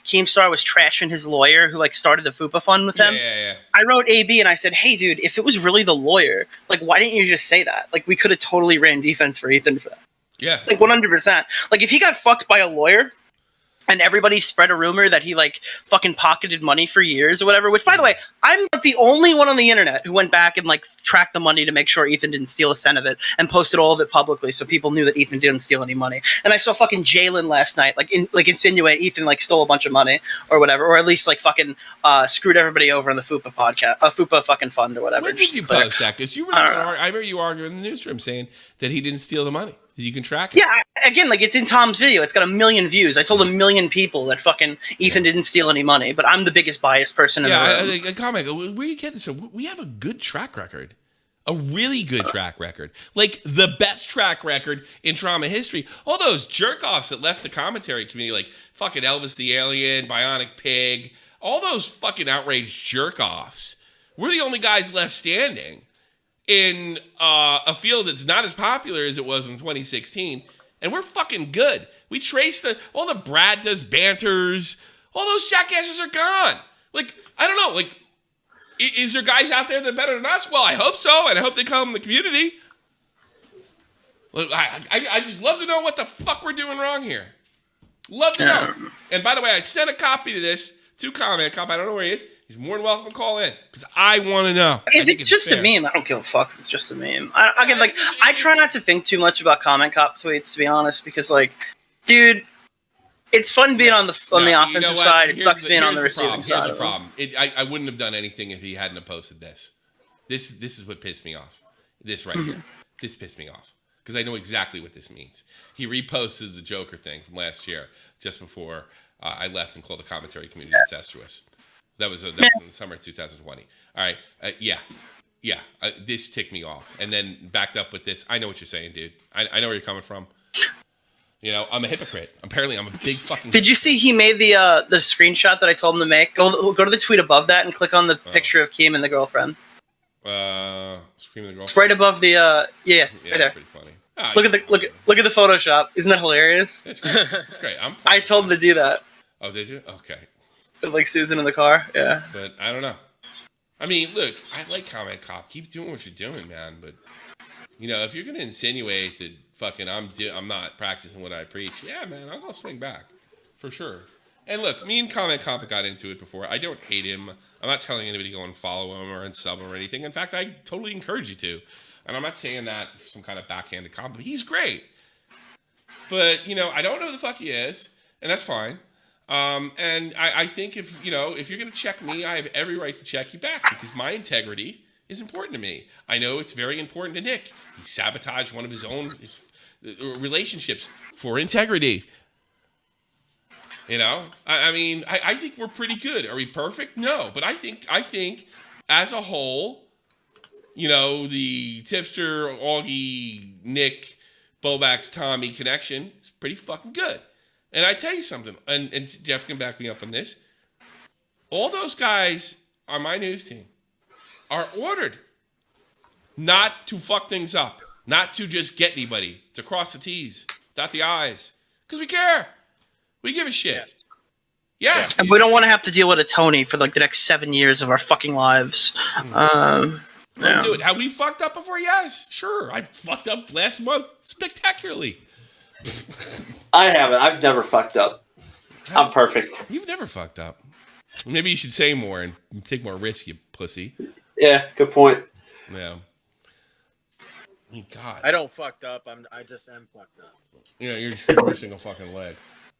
Keemstar was trashing his lawyer who like started the FUPA fund with him. Yeah. I wrote AB and I said, hey, dude, if it was really the lawyer, like why didn't you just say that? Like we could have totally ran defense for Ethan for that. Yeah. Like 100%. Like if he got fucked by a lawyer, and everybody spread a rumor that he, like, fucking pocketed money for years or whatever. Which, by the way, I'm like, the only one on the internet who went back and, like, tracked the money to make sure Ethan didn't steal a cent of it and posted all of it publicly so people knew that Ethan didn't steal any money. And I saw fucking Jalen last night, insinuate Ethan, like, stole a bunch of money or whatever. Or at least, like, fucking screwed everybody over in the FUPA podcast, FUPA fucking fund or whatever. When did you post that? Because I remember you arguing in the newsroom saying that he didn't steal the money. You can track it. Yeah, again, like it's in Tom's video. It's got 1 million views. I told 1 million people that fucking Ethan didn't steal any money, but I'm the biggest biased person in the room. Yeah, comment. We get this. We have a good track record, a really good track record, like the best track record in trauma history. All those jerk offs that left the commentary community, like fucking Elvis the Alien, Bionic Pig, all those fucking outraged jerk offs. We're the only guys left standing in a field that's not as popular as it was in 2016, and we're fucking good. We trace all the Brad does banters, all those jackasses are gone. Like, I don't know, like, is there guys out there that are better than us? Well, I hope so, and I hope they come in the community. Look, I just love to know what the fuck we're doing wrong here. Love to know. And by the way, I sent a copy of this to Comment Cop. I don't know where he is. He's more than welcome to call in because I want to know. If it's just fair. A meme, I don't give a fuck if it's just a meme. I try not to think too much about Comment Cop tweets, to be honest, because, like, dude, it's fun being on the offensive side. It sucks being on the receiving side. Here's the problem. I wouldn't have done anything if he hadn't have posted this. This is what pissed me off. This right here. This pissed me off because I know exactly what this means. He reposted the Joker thing from last year just before I left and called the commentary community incestuous. That was in the summer of 2020. All right. This ticked me off. And then backed up with this. I know what you're saying, dude. I know where you're coming from. You know, I'm a hypocrite. Apparently, I'm a big fucking Did you see he made the screenshot that I told him to make? Go to the tweet above that and click on the picture of Keem and the girlfriend. Screaming the girlfriend? It's right above the, right there. That's pretty funny. Look at the Photoshop. Isn't that hilarious? It's great. It's great. I told him to do that. Oh, did you? Okay. Like Susan in the car, yeah. But I don't know. I mean, look, I like Comment Cop. Keep doing what you're doing, man. But, you know, if you're going to insinuate that fucking I'm not practicing what I preach. Yeah, man, I'm gonna swing back for sure. And look, me and Comment Comp got into it before. I don't hate him. I'm not telling anybody to go and follow him or unsub him or anything. In fact, I totally encourage you to. And I'm not saying that for some kind of backhanded compliment. He's great. But, you know, I don't know who the fuck he is, and that's fine. And I think if you're going to check me, I have every right to check you back because my integrity is important to me. I know it's very important to Nick. He sabotaged one of his own relationships for integrity. You know, I mean, I think we're pretty good. Are we perfect? No, but I think as a whole, you know, the tipster, Augie, Nick, Bobax, Tommy connection is pretty fucking good. And I tell you something, and Jeff can back me up on this. All those guys on my news team are ordered not to fuck things up, not to just get anybody, to cross the T's, dot the I's, because we care. We give a shit. Yes. And we don't want to have to deal with a Tony for like the next 7 years of our fucking lives. Do it. Have we fucked up before? Yes. Sure. I fucked up last month spectacularly. I haven't. I've never fucked up. I'm perfect. You've never fucked up. Maybe you should say more and take more risk, you pussy. Yeah, good point. Yeah. God. I don't fucked up. I just am fucked up. Yeah, you're missing a fucking leg.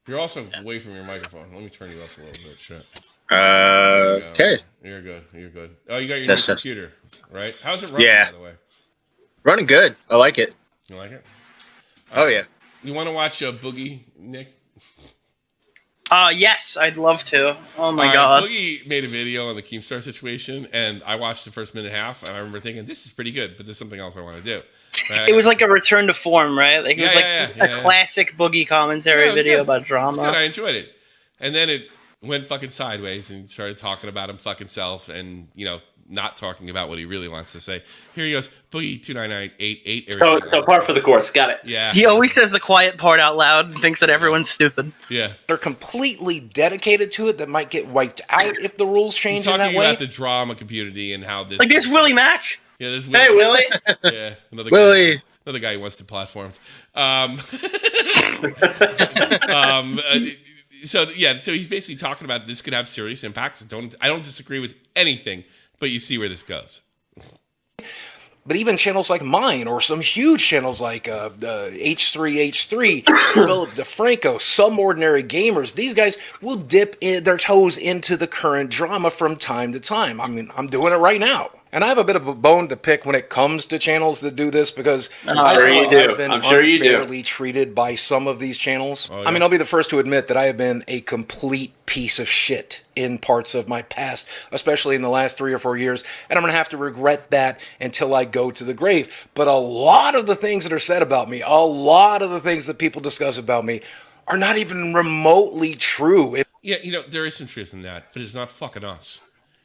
You're also away from your microphone. Let me turn you up a little bit. Shit. Okay. You're good. You're good. Oh, you got your new computer, right? How's it running, by the way? Running good. I like it. You like it? Oh, yeah. You want to watch Boogie, Nick? Yes, I'd love to. Oh my god. Boogie made a video on the Keemstar situation, and I watched the first minute and a half, and I remember thinking, this is pretty good, but there's something else I want to do. Right? It was like a return to form, right? Like it was a classic Boogie commentary video about drama. It was good. I enjoyed it. And then it went fucking sideways and started talking about him fucking self and, you know, not talking about what he really wants to say. Here he goes, Boogie 29988. So par for the course. Got it. Yeah. He always says the quiet part out loud and thinks that everyone's stupid. Yeah. They're completely dedicated to it that might get wiped out if the rules change He's in that talking way. about the drama community and how this... Like this Willie Mack. Yeah, this Hey, Willie. Yeah, another Willie. guy. Another guy who wants to platform. So he's basically talking about this could have serious impacts. I don't disagree with anything, but you see where this goes. But even channels like mine, or some huge channels like H3H3, Philip DeFranco, Some Ordinary Gamers, these guys will dip their toes into the current drama from time to time. I mean, I'm doing it right now. And I have a bit of a bone to pick when it comes to channels that do this because I feel like I've been unfairly treated by some of these channels. Oh, yeah. I mean, I'll be the first to admit that I have been a complete piece of shit in parts of my past, especially in the last 3 or 4 years, and I'm going to have to regret that until I go to the grave. But a lot of the things that are said about me, a lot of the things that people discuss about me are not even remotely true. Yeah, you know, there is some truth in that, but it's not fucking us.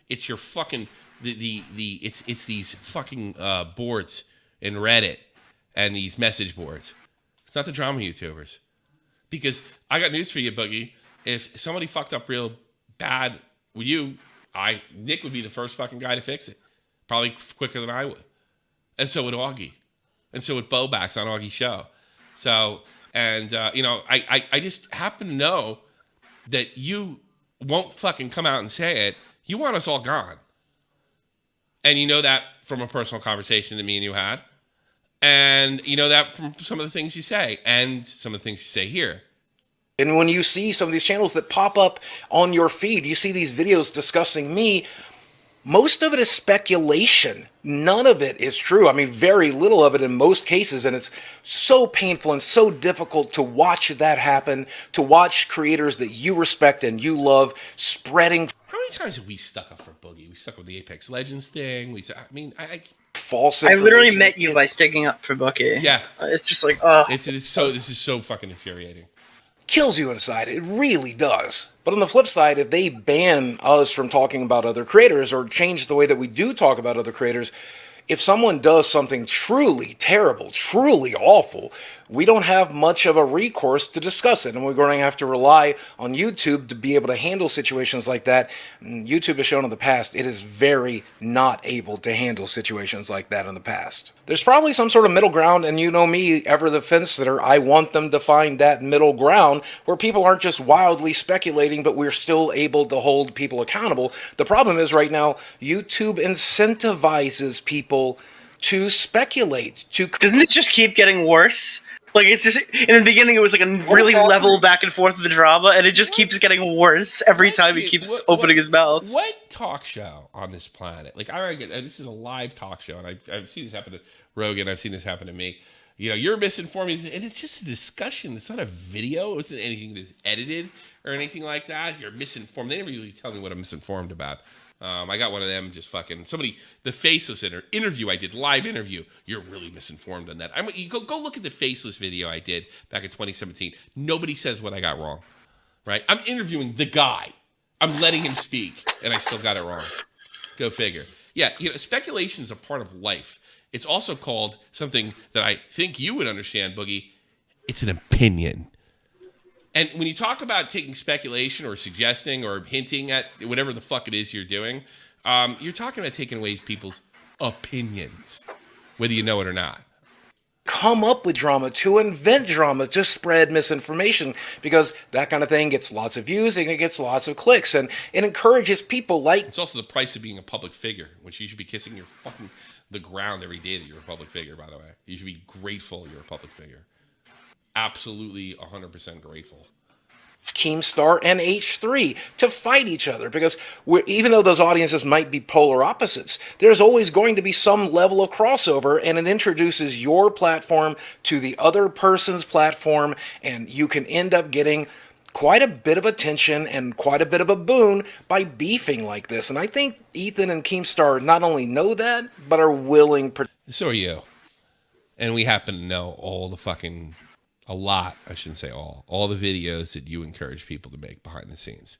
It's your fucking... It's these fucking boards in Reddit and these message boards. It's not the drama YouTubers. Because I got news for you, Boogie. If somebody fucked up real bad with you, Nick would be the first fucking guy to fix it. Probably quicker than I would. And so would Augie. And so would Bobax on Augie's show. So, and, you know, I just happen to know that you won't fucking come out and say it. You want us all gone. And you know that from a personal conversation that me and you had. And you know that from some of the things you say and some of the things you say here. And when you see some of these channels that pop up on your feed, you see these videos discussing me, most of it is speculation. None of it is true. I mean, very little of it in most cases. And it's so painful and so difficult to watch that happen, to watch creators that you respect and you love spreading. How many times have we stuck up for Boogie? We stuck up with the Apex Legends thing. False I literally met you by sticking up for Boogie. Yeah. It's just like, oh. This is so fucking infuriating. Kills you inside. It really does. But on the flip side, if they ban us from talking about other creators or change the way that we do talk about other creators, if someone does something truly terrible, truly awful, we don't have much of a recourse to discuss it, and we're going to have to rely on YouTube to be able to handle situations like that. YouTube has shown in the past it is very not able to handle situations like that in the past. There's probably some sort of middle ground, and you know me, ever the fence sitter, I want them to find that middle ground where people aren't just wildly speculating, but we're still able to hold people accountable. The problem is right now, YouTube incentivizes people to speculate. Doesn't it just keep getting worse? Like, it's just, in the beginning it was like a really level back and forth of the drama, and it just keeps getting worse every time he keeps opening his mouth. What talk show on this planet? Like, I reckon this is a live talk show, and I've seen this happen to Rogan, I've seen this happen to me. You know, you're misinformed, and it's just a discussion. It's not a video. It isn't anything that's edited or anything like that. You're misinformed. They never usually tell me what I'm misinformed about. I got one of them just fucking somebody, the Faceless interview I did, live interview. You're really misinformed on that. You go look at the Faceless video I did back in 2017. Nobody says what I got wrong, right? I'm interviewing the guy. I'm letting him speak, and I still got it wrong. Go figure. Yeah, you know, speculation is a part of life. It's also called something that I think you would understand, Boogie. It's an opinion. And when you talk about taking speculation or suggesting or hinting at whatever the fuck it is you're doing, you're talking about taking away people's opinions, whether you know it or not. Come up with drama, to invent drama, to spread misinformation, because that kind of thing gets lots of views and it gets lots of clicks, and it encourages people like... It's also the price of being a public figure, which you should be kissing your fucking the ground every day that you're a public figure, by the way. You should be grateful you're a public figure. Absolutely 100% grateful. Keemstar and H3 to fight each other, because even though those audiences might be polar opposites, there's always going to be some level of crossover, and it introduces your platform to the other person's platform, and you can end up getting quite a bit of attention and quite a bit of a boon by beefing like this. And I think Ethan and Keemstar not only know that, but are willing. So are you. And we happen to know a lot, I shouldn't say all the videos that you encourage people to make behind the scenes.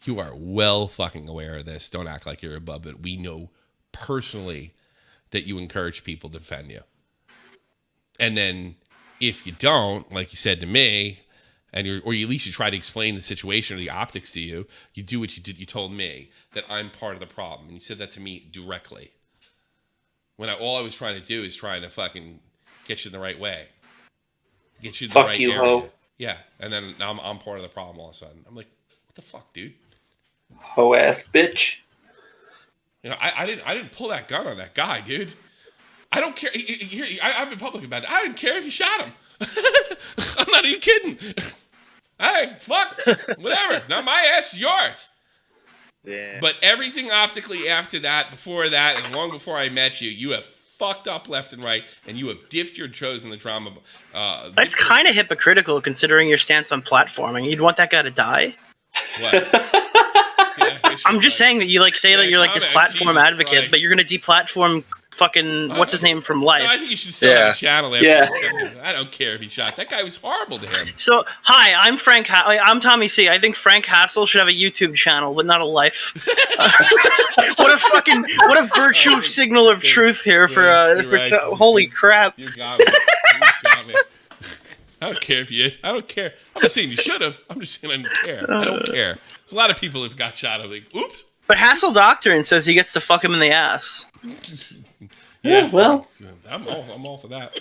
You are well fucking aware of this. Don't act like you're above it. We know personally that you encourage people to defend you. And then if you don't, like you said to me, or at least you try to explain the situation or the optics to you, you do what you did. You told me that I'm part of the problem. And you said that to me directly. When all I was trying to do is trying to fucking get you in the right way. Get you in the right area. Ho. Yeah. And then now I'm part of the problem all of a sudden. I'm like, what the fuck, dude? Ho ass bitch. You know, I didn't pull that gun on that guy, dude. I don't care. I've been public about it. I didn't care if you shot him. I'm not even kidding. Hey, fuck. Whatever. Now my ass is yours. Yeah. But everything optically after that, before that, and long before I met you, you have fucked up left and right, and you have dipped your toes in the drama. That's kind of hypocritical considering your stance on platforming. You'd want that guy to die? What? I'm just saying that you say that you're like this platform advocate, but you're going to deplatform fucking what's his name from Life. No, I think you should still have a channel after I don't care if he shot. That guy was horrible to him. So, hi, I'm Frank. I'm Tommy C. I think Frank Hassel should have a YouTube channel, but not a Life. What a virtue signal of truth here holy crap. You got me. You got me. I don't care if you. I don't care. I'm not saying you should have. I'm just saying I don't care. I don't care. There's a lot of people who've got shot. I'm like, oops. But Hassel Doctrine says he gets to fuck him in the ass. Yeah, well, I'm all for that.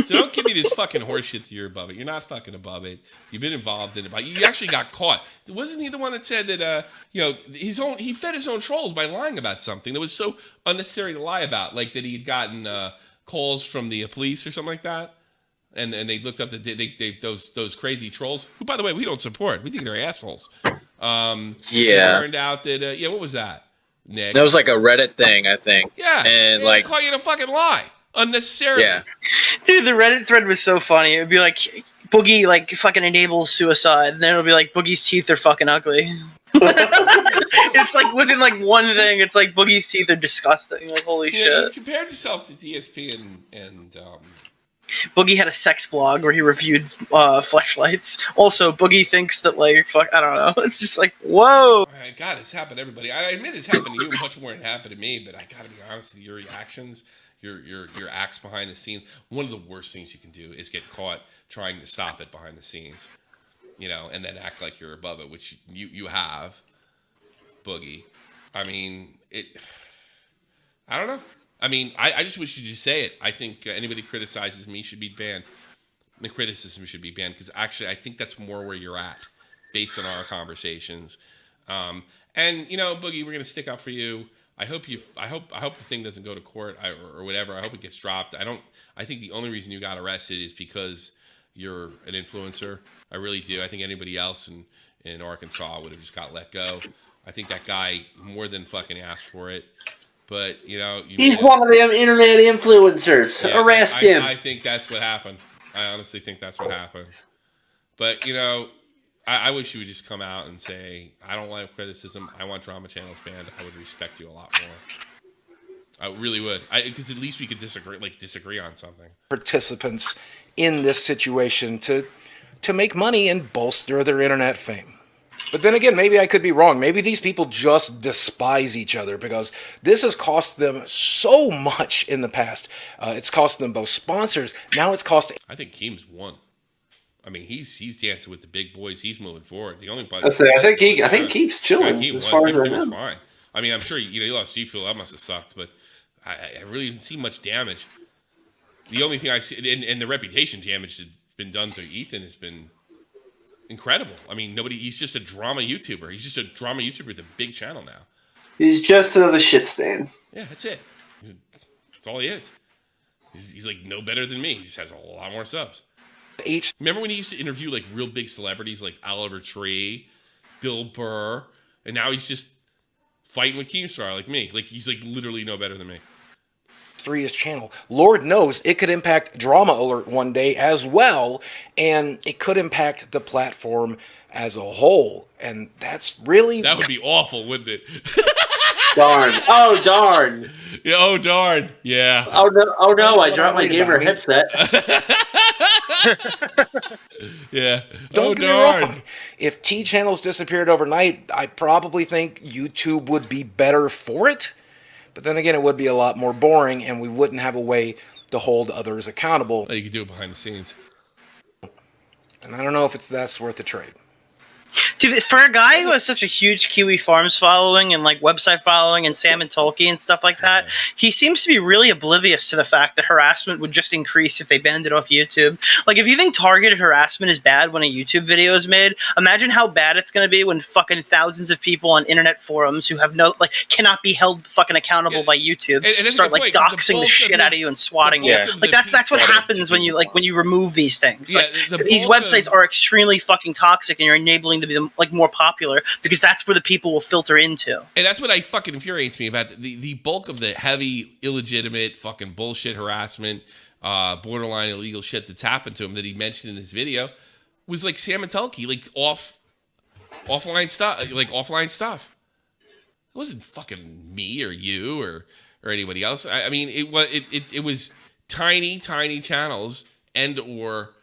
So don't give me this fucking horseshit that you're above it. You're not fucking above it. You've been involved in it. You actually got caught. Wasn't he the one that said that he fed his own trolls by lying about something that was so unnecessary to lie about, like that he'd gotten calls from the police or something like that, and they looked up those crazy trolls, who, by the way, we don't support. We think they're assholes. It turned out that what was that, Nick? That was like a Reddit thing, I think. Yeah, and they call you to fucking lie unnecessarily. Yeah, dude, the Reddit thread was so funny. It would be like Boogie fucking enables suicide, and then it'll be like Boogie's teeth are fucking ugly. It's like within one thing, it's like Boogie's teeth are disgusting. Like holy shit. You compared yourself to DSP and Boogie had a sex blog where he reviewed fleshlights. Also, Boogie thinks that I don't know. It's just like, whoa. Right, God, it's happened to everybody. I admit it's happened to you much more than it happened to me, but I gotta be honest with your reactions. your acts behind the scenes. One of the worst things you can do is get caught trying to stop it behind the scenes, and then act like you're above it, which you have, Boogie. I mean, I don't know. I mean, I just wish you just say it. I think anybody criticizes me should be banned. The criticism should be banned because actually I think that's more where you're at based on our conversations. And Boogie, we're gonna stick up for you. I hope the thing doesn't go to court or whatever. I hope it gets dropped. I think the only reason you got arrested is because you're an influencer. I really do. I think anybody else in Arkansas would have just got let go. I think that guy more than fucking asked for it. But he's one of them internet influencers. Yeah, arrest him. I think that's what happened. I honestly think that's what happened. But I wish you would just come out and say, I don't like criticism. I want drama channels banned. I would respect you a lot more. I really would. Because at least we could disagree on something. Participants in this situation to make money and bolster their internet fame. But then again, maybe I could be wrong. Maybe these people just despise each other because this has cost them so much in the past. It's cost them both sponsors. Now it's cost. I think Keem's won. I mean, he's dancing with the big boys. He's moving forward. The only I think Keem's chilling as far as I know. Fine. I mean, I'm sure he lost G Fuel. That must have sucked, but I really didn't see much damage. The only thing I see, and the reputation damage that's been done to Ethan has been incredible. I mean, he's just a drama YouTuber. He's just a drama YouTuber with a big channel now. He's just another shit stain. Yeah, that's it. That's all he is. He's like no better than me. He just has a lot more subs. Remember when he used to interview like real big celebrities like Oliver Tree, Bill Burr, and now he's just fighting with Keemstar like me. Like he's like literally no better than me. Through his channel. Lord knows it could impact Drama Alert one day as well, and it could impact the platform as a whole. And that would be awful, wouldn't it? Darn. Oh, darn. Yeah, oh, darn. Yeah. Oh, no. I dropped my gamer headset. Yeah. Don't get me wrong. If T channels disappeared overnight, I probably think YouTube would be better for it. But then again, it would be a lot more boring, and we wouldn't have a way to hold others accountable. You could do it behind the scenes. And I don't know if that's worth the trade. Dude, for a guy who has such a huge Kiwi Farms following and like website following and Sam and Tolkien and stuff like that, he seems to be really oblivious to the fact that harassment would just increase if they banned it off YouTube. Like, if you think targeted harassment is bad when a YouTube video is made, imagine how bad it's going to be when fucking thousands of people on internet forums who have cannot be held fucking accountable by YouTube and start like doxing the shit out of you and swatting you. Like that's what happens when you remove these things. These websites are extremely fucking toxic, and you're enabling to be more popular because that's where the people will filter into. And that's what fucking infuriates me about the bulk of the heavy, illegitimate, fucking bullshit harassment, borderline illegal shit that's happened to him that he mentioned in this video was like Sam and Tulky, like offline stuff. It wasn't fucking me or you or anybody else. I mean, it was tiny channels and or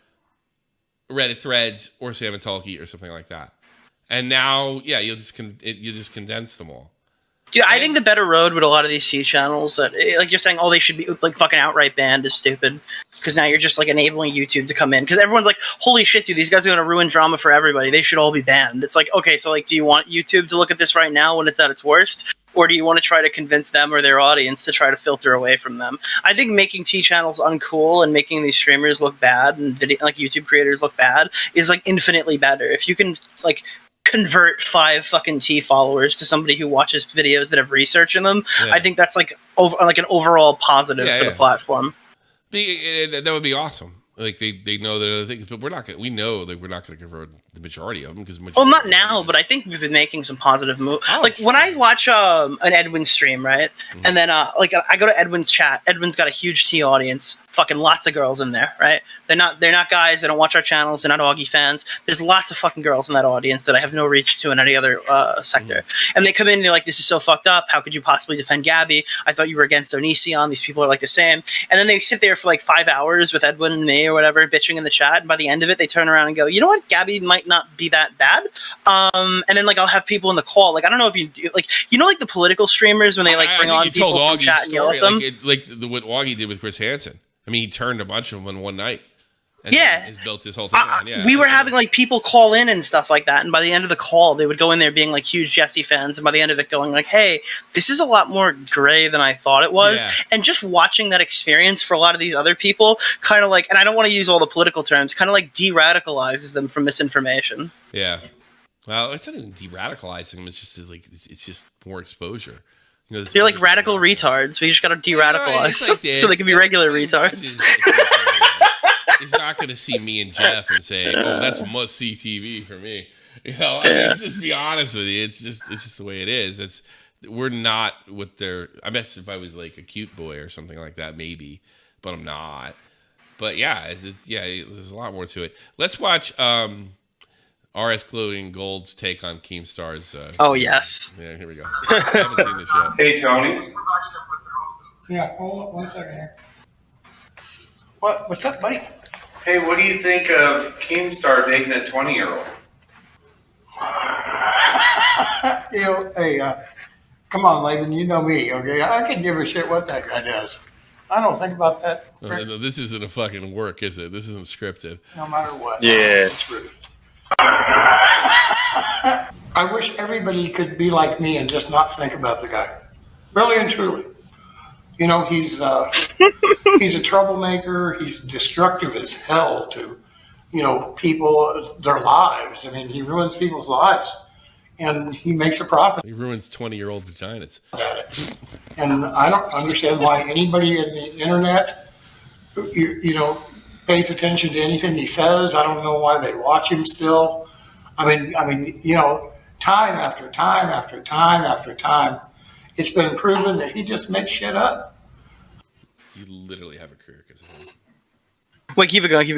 Reddit threads or Sam and Tulky or something like that. And now, you just condense them all. Dude, I think the better road with a lot of these C channels that, like, just saying, they should be like fucking outright banned is stupid. Because now you're just like enabling YouTube to come in. Because everyone's like, holy shit, dude, these guys are going to ruin drama for everybody. They should all be banned. It's like, okay, so like, do you want YouTube to look at this right now when it's at its worst? Or do you want to try to convince them or their audience to try to filter away from them? I think making T channels uncool and making these streamers look bad and YouTube creators look bad is like infinitely better. If you can like convert 5 fucking T followers to somebody who watches videos that have research in them, I think that's like an overall positive for the platform. That would be awesome. Like they know that other things, but we know that we're not going to convert the majority of them because not now, but I think we've been making some positive moves. When I watch an Edwin stream, right, and then I go to Edwin's chat. Edwin's got a huge T audience, fucking lots of girls in there, right? They're not guys. They don't watch our channels. They're not Augie fans. There's lots of fucking girls in that audience that I have no reach to in any other sector. And they come in and they're like, "This is so fucked up. How could you possibly defend Gabby? I thought you were against Onision. These people are like the same." And then they sit there for like 5 hours with Edwin and me or whatever, bitching in the chat, and by the end of it, they turn around and go, you know what, Gabby might not be that bad. And then like I'll have people in the call, like I don't know if you like, you know, like the political streamers when they like bring on people from chat and yell at them, what Augie did with Chris Hansen. I mean, he turned a bunch of them in one night. And he's built his whole thing on. Yeah, we were having like people call in and stuff like that, and by the end of the call, they would go in there being like huge Jesse fans, and by the end of it, going like, "Hey, this is a lot more gray than I thought it was." Yeah. And just watching that experience for a lot of these other people, kind of like, and I don't want to use all the political terms, kind of like de-radicalizes them from misinformation. Yeah, well, it's not even de-radicalizing them; it's just like it's just more exposure. You know, they're like radical retards. We just got to de-radicalize them so they can be regular retards. He's not going to see me and Jeff and say, "Oh, that's must-see TV for me." You know, I mean, just be honest with you. It's just the way it is. We're not what they're. I guess if I was like a cute boy or something like that, maybe, but I'm not. But yeah, there's a lot more to it. Let's watch RSGlory and Gold's take on Keemstar's. Oh yes. Yeah, here we go. I haven't seen this yet. Hey Tony. Yeah, hold on 1 second here. What's up, buddy? Hey, what do you think of Keemstar dating a 20-year-old? Come on, Laban, you know me, okay? I can give a shit what that guy does. I don't think about that. No, this isn't a fucking work, is it? This isn't scripted. No matter what. Yeah. It's truth. I wish everybody could be like me and just not think about the guy. Really and truly. You know, he's a troublemaker. He's destructive as hell to, you know, people, their lives. I mean, he ruins people's lives, and he makes a profit. He ruins 20-year-old vaginas. And I don't understand why anybody in the internet, you know, pays attention to anything he says. I don't know why they watch him still. I mean, you know, time after time after time after time, it's been proven that he just makes shit up. You literally have a career because of him. Wait, keep it going. I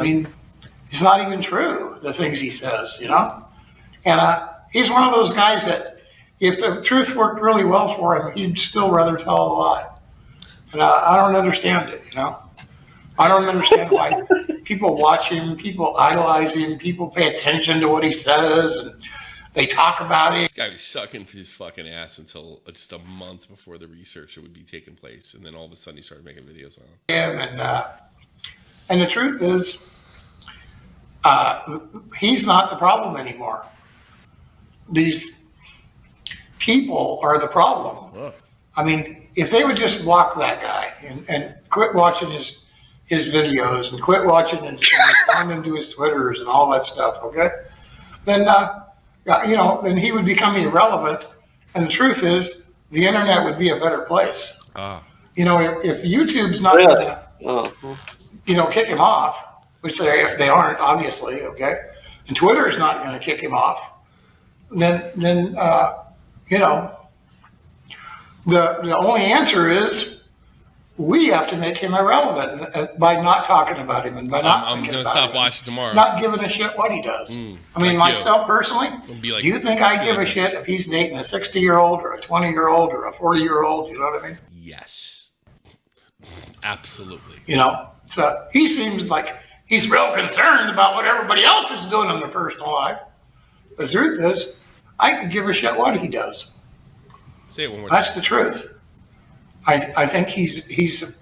mean, it's not even true, the things he says, you know? And he's one of those guys that if the truth worked really well for him, he'd still rather tell a lie. And I don't understand it, you know? I don't understand why people watch him, people idolize him, people pay attention to what he says, and they talk about it. This guy was sucking for his fucking ass until just a month before the research would be taking place, and then all of a sudden he started making videos on him. And the truth is, he's not the problem anymore. These people are the problem. Whoa. I mean, if they would just block that guy and quit watching his videos and quit watching and respond him to his Twitters and all that stuff, okay? Then, you know, then he would become irrelevant. And the truth is, the internet would be a better place. You know, if YouTube's not going to, you know, kick him off, which they aren't, obviously, okay? And Twitter is not going to kick him off. Then you know, the only answer is we have to make him irrelevant by not talking about him and by not thinking about him. I'm going to stop watching tomorrow. Not giving a shit what he does. I mean, myself personally, do you think I give a shit if he's dating a 60-year-old or a 20-year-old or a 40-year-old? You know what I mean? Yes. Absolutely. You know, so he seems like he's real concerned about what everybody else is doing in their personal life. The truth is, I could give a shit what he does. Say it one more time. That's the truth. I think he's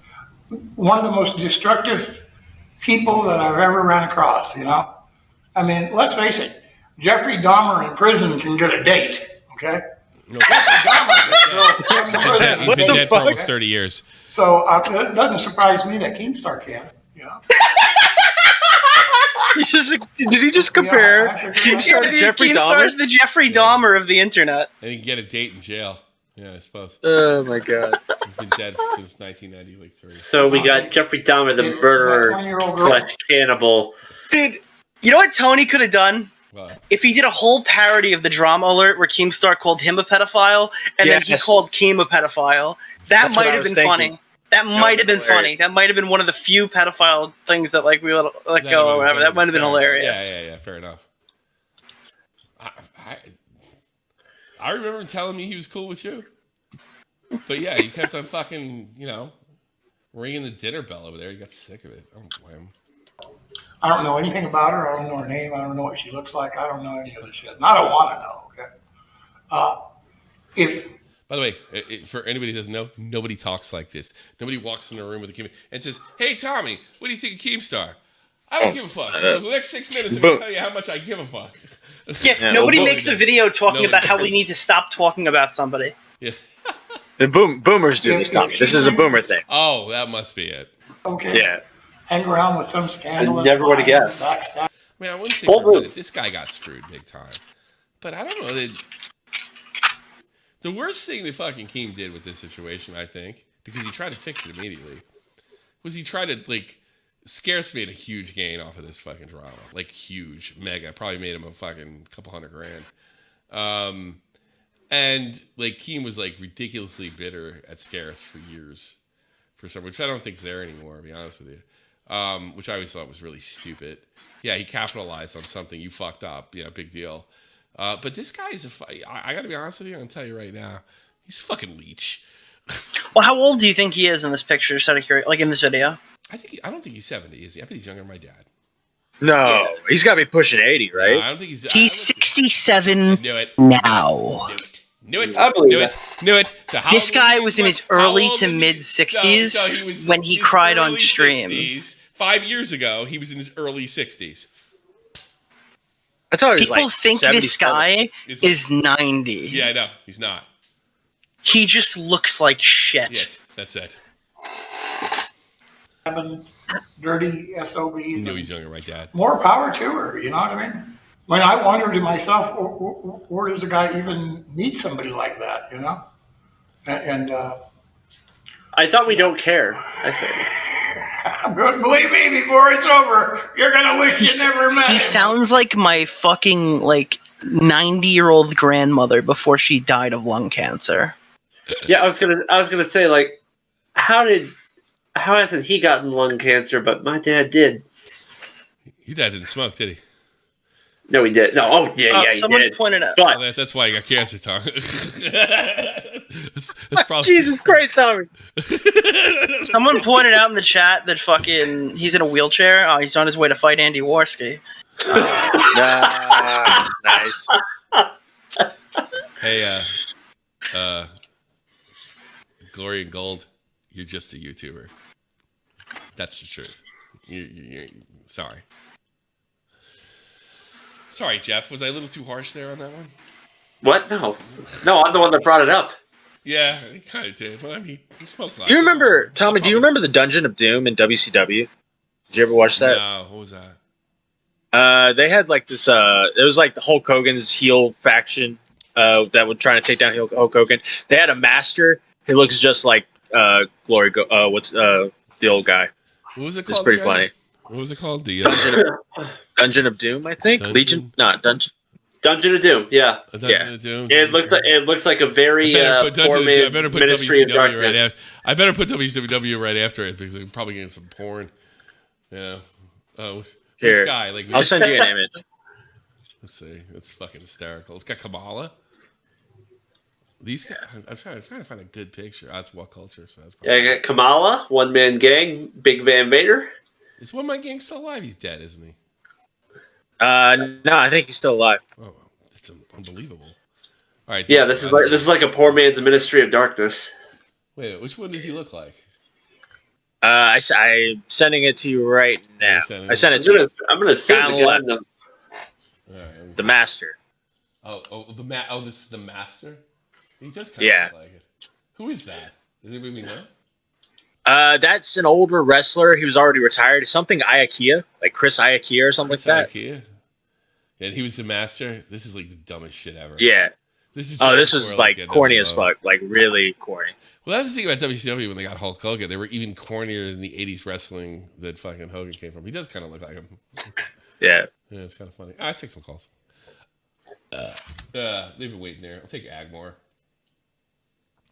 one of the most destructive people that I've ever ran across, you know? I mean, let's face it, Jeffrey Dahmer in prison can get a date, okay? No. Jeffrey Dahmer he's been dead for almost 30 years. So it doesn't surprise me that Keemstar can, you know? Did he just compare Keemstar to Jeffrey Dahmer? Keemstar's the Jeffrey Dahmer of the internet. And he can get a date in jail. Yeah, I suppose. Oh my god. He's been dead since 1993. So we got Jeffrey Dahmer, the murderer / cannibal. Dude, you know what Tony could have done? What? If he did a whole parody of the Drama Alert where Keemstar called him a pedophile and then he called Keem a pedophile, that might have been funny. That might have been funny. That might have been one of the few pedophile things that like we let go or whatever. That might have been hilarious. Yeah. Fair enough. I remember him telling me he was cool with you. But yeah, he kept on fucking, you know, ringing the dinner bell over there. He got sick of it. I don't blame him. I don't know anything about her. I don't know her name. I don't know what she looks like. I don't know any of this shit. And I don't want to know, okay? By the way, for anybody who doesn't know, nobody talks like this. Nobody walks in a room with a Keem and says, "Hey, Tommy, what do you think of Keemstar?" I don't give a fuck. So for the next 6 minutes, I'm going to tell you how much I give a fuck. Yeah, nobody makes a video talking about how we need to stop talking about somebody. Yeah. The boomers do this, Tommy. This is a boomer thing. Oh, that must be it. Okay. Yeah. Hang around with some scandalous. I never would have guessed. backstab. I mean, I wouldn't say for a minute, this guy got screwed big time. But I don't know. The worst thing that fucking Keem did with this situation, I think, because he tried to fix it immediately, was he tried to, like, Scarce made a huge gain off of this fucking drama. Like, huge. Mega. Probably made him a fucking couple $100,000. And, like, Keem was, like, ridiculously bitter at Scarce for years. For some, which I don't think's there anymore, to be honest with you. Which I always thought was really stupid. Yeah, he capitalized on something. You fucked up. Yeah, big deal. But this guy is I got to be honest with you. I'm going to tell you right now. He's a fucking leech. Well, how old do you think he is in this picture, just out of curiosity, like in this video? I don't think he's 70, is he? I bet he's younger than my dad. No, he's got to be pushing 80, right? No, I don't think he's... He's 67 Knew it. now. Knew it. I believe Knew it. Knew it. So how This old guy he? was in his How early old to was he? mid 60s So he was when he in his cried on early stream. 60s. 5 years ago, he was in his early 60s. I thought he was People like think this 77. guy He's like- is 90. Yeah, I know. He's not. He just looks like shit. Yet. That's it. Dirty SOBs. I knew he's younger than my dad. More power to her, you know what I mean? When I wonder to myself, where does a guy even meet somebody like that, you know? And I thought we don't care. I think. believe me, before it's over, you're gonna wish you never met He him. sounds like my fucking 90-year-old grandmother before she died of lung cancer. Yeah, I was gonna say, like, how hasn't he gotten lung cancer? But my dad did. Your dad didn't smoke, did he? No, he did. No, oh yeah, he someone did. pointed out. But Well, that's why he got cancer, Tom. that's probably... Jesus Christ, Tommy. Someone pointed out in the chat that fucking he's in a wheelchair. Oh, he's on his way to fight Andy Warski. Nice. Hey, Glory and Gold, you're just a YouTuber. That's the truth. You're sorry. Sorry, Jeff. Was I a little too harsh there on that one? what? No, I'm the one that brought it up. Yeah, he kind of did. Well, I mean, he smoked lots. Do you remember, of Tommy, do you remember the Dungeon of Doom in WCW? Did you ever watch that? No, what was that? They had like this, it was like the Hulk Hogan's heel faction that would try to take down Hulk Hogan. They had a master. He looks just like Glory. What's the old guy? What was it called? It's pretty again? funny. What was it called? The Dungeon of Doom, I think. Dungeon? Legion, not Dungeon. Dungeon of Doom. Yeah, Dungeon of Doom. it looks like a very I poor better put Ministry of WCW Darkness. right after. I better put WCW right after it because I'm probably getting some porn. Yeah. Oh, Here, this guy like I'll send you an image. Let's see. It's fucking hysterical. It's got Kamala. These guys. I'm trying to find a good picture. That's What Culture. So that's Yeah, I got Kamala, One Man Gang, Big Van Vader. Is One Man Gang still alive? He's dead, isn't he? No, I think he's still alive. Oh, that's unbelievable. All right. Yeah, this is like a poor man's Ministry of Darkness. Wait, which one does he look like? I'm sending it to you right now. I sent it to you. I'm gonna save Down the left. gun. All right. The Master. Oh, this is the Master. He does kind Yeah. of look like it. Who is that? Does anybody know? That's an older wrestler. He was already retired. Something Iakia, like Chris Iakia or something like that. IKEA? Yeah, and he was the Master. This is like the dumbest shit ever. Yeah. This is. Oh, this just was before, like NWO. corny as fuck. Like really corny. Well, that's the thing about WCW when they got Hulk Hogan. They were even cornier than the '80s wrestling that fucking Hogan came from. He does kind of look like him. Yeah. Yeah, it's kind of funny. Let's take some calls. They've been waiting there. I'll take Agmore.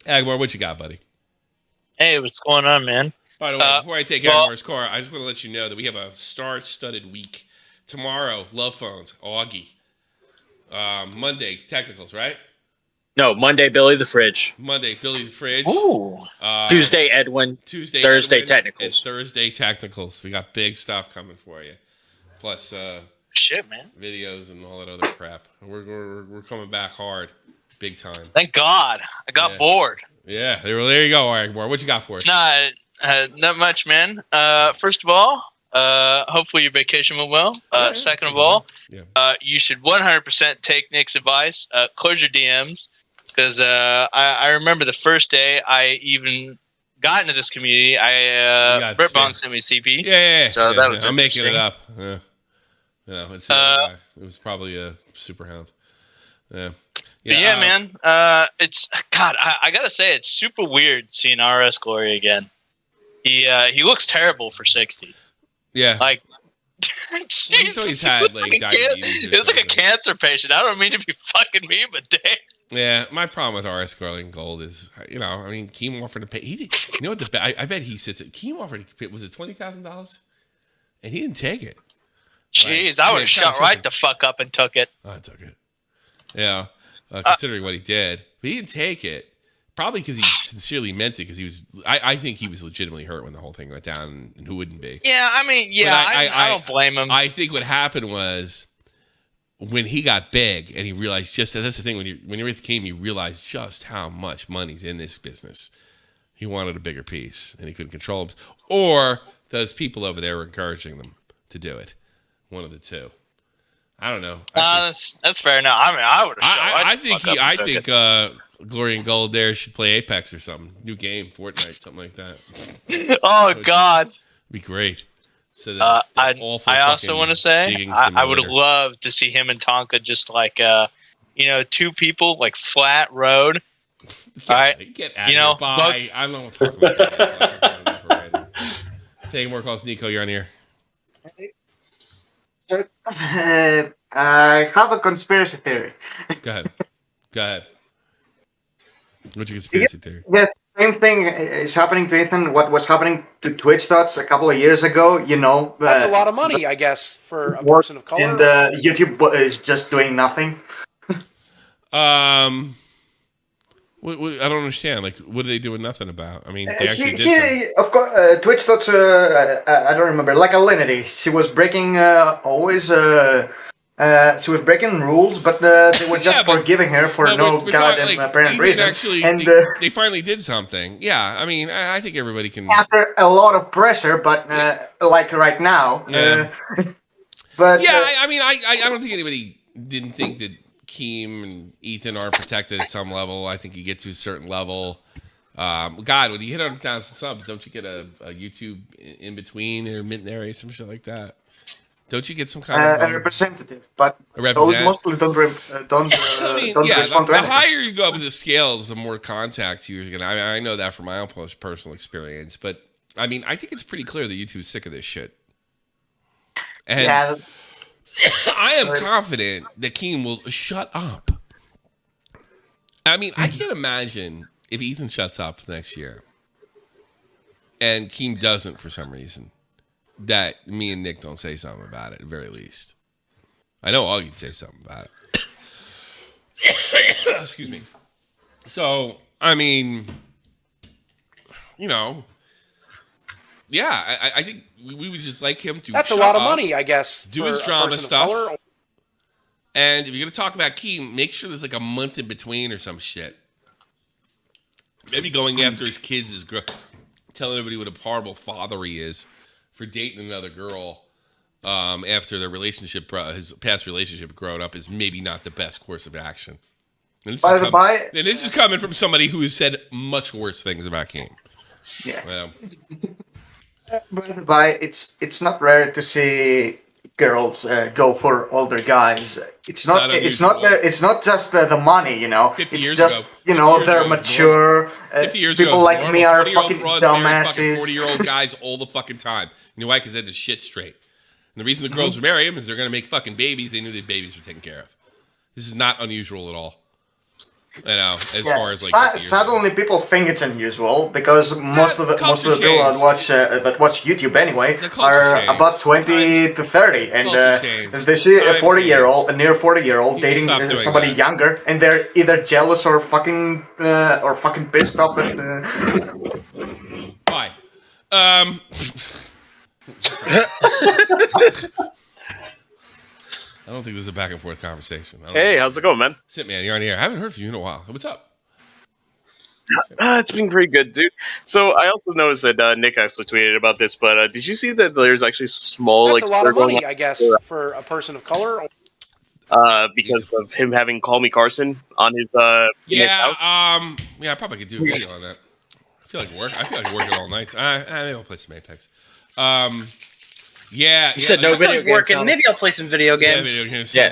Agmore, what you got, buddy? Hey, what's going on, man? By the way, before I take Agmore's car, I just want to let you know that we have a star-studded week. Tomorrow, Love Phones, Augie. Monday, Technicals, right? No, Monday, Billy the Fridge. Monday, Billy the Fridge. Ooh. Tuesday, Edwin. Tuesday, Thursday, Edwin, Technicals. and Thursday, Technicals. We got big stuff coming for you. plus shit, man, videos and all that other crap. We're coming back hard, big time. Thank God. I got bored. Yeah, there you go, Aragmore. What you got for us? Not much, man. First of all, hopefully your vacation went well. Second of all, you should 100% take Nick's advice. Close your DMs, because I remember the first day I even got into this community. Brett Bong sent me CP. Yeah. So that was I'm making it up. Yeah. It's it was probably a super hound. Yeah. Yeah, man. It's God. I gotta say, it's super weird seeing RSGlory again. He looks terrible for 60. Yeah. Like, he's had like diabetes. It's like a cancer patient. I don't mean to be fucking mean, but damn. Yeah, my problem with RSGlory is, Keem offered to pay. He did, you know what? I bet he sits at Keem offered to pay. Was it $20,000? And he didn't take it. Jeez, I would have shut right the fuck up and took it. I took it. Yeah, considering what he did, but he didn't take it. Probably because he sincerely meant it. Because he was, I think he was legitimately hurt when the whole thing went down, and who wouldn't be? Yeah, I don't blame him. I think what happened was, when he got big and he realized that's the thing, when you're with Keem, you realize just how much money's in this business. He wanted a bigger piece and he couldn't control them. Or those people over there were encouraging them to do it. One of the two. I don't know. That's fair. No, I would have. I think Glory and Gold there should play Apex or something. New game, Fortnite, something like that. Oh God. Be great. So I also want to say I would have loved to see him and Tonka just like two people like flat road. All right, get out of here. Bye. I don't want to talk about that. Taking more calls. Nico, you're on here. I have a conspiracy theory. Go ahead. What's your conspiracy theory? Yeah, same thing is happening to Ethan. What was happening to Twitch Dots a couple of years ago? That's a lot of money, I guess, for a person of color. And YouTube is just doing nothing. I don't understand. Like, what are they doing nothing about? I mean, they actually did something. Of course, Twitch Dots. I don't remember. Like Alinity, she was breaking always. She was breaking rules, but they were just forgiving her for no goddamn apparent reason. Actually, they finally did something. Yeah, I mean, I think everybody can. After a lot of pressure, but like right now. Yeah. But I don't think anybody didn't think that Keem and Ethan are protected at some level. I think you get to a certain level. God, when you hit 100,000 subs, don't you get a YouTube in between intermittent area, some shit like that? Don't you get some kind of a representative? But those mostly don't respond to the anything. higher you go up the scales, the more contacts you're gonna. I know that from my own personal experience, but I think it's pretty clear that YouTube's sick of this shit. And I am confident that Keem will shut up. I can't imagine if Ethan shuts up next year and Keem doesn't for some reason, that me and Nick don't say something about it, at the very least. I know Augie'd say something about it. Excuse me. So, I think we would just like him to. That's a lot of money, I guess. Do his drama stuff. And if you're going to talk about Keem, make sure there's like a month in between or some shit. Maybe going after his kids, his girl, telling everybody what a horrible father he is for dating another girl after their relationship, his past relationship growing up, is maybe not the best course of action. And this is coming from somebody who has said much worse things about Keem. Yeah. By it's not rare to see girls go for older guys. It's not just the money, 50 it's years just ago. they're mature. 50 years people ago, like me are 20-year-old fucking broads marrying dumbasses. fucking 40-year-old guys all the fucking time. You know why? Because they had the shit straight. And the reason the girls would marry him is they're going to make fucking babies. They knew their babies were taken care of. This is not unusual at all. As far as like. Suddenly, people think it's unusual because most of the people that watch YouTube anyway are about 20 to 30, and they see a 40-year-old, a near 40-year-old dating somebody younger, and they're either jealous or fucking pissed off. Bye. I don't think this is a back and forth conversation. Hey, how's it going, man? Sit, man. You're on the air. I haven't heard from you in a while. What's up? It's been pretty good, dude. So I also noticed that Nick actually tweeted about this, but did you see that there's actually small? That's a lot of money, I guess, for a person of color. Because of him having CallMeCarson on his yeah, I probably could do a video on that. I feel like working all night. Maybe I'll play some Apex. You said no video games. Working. Maybe I'll play some video games. Yeah, video games. Yeah.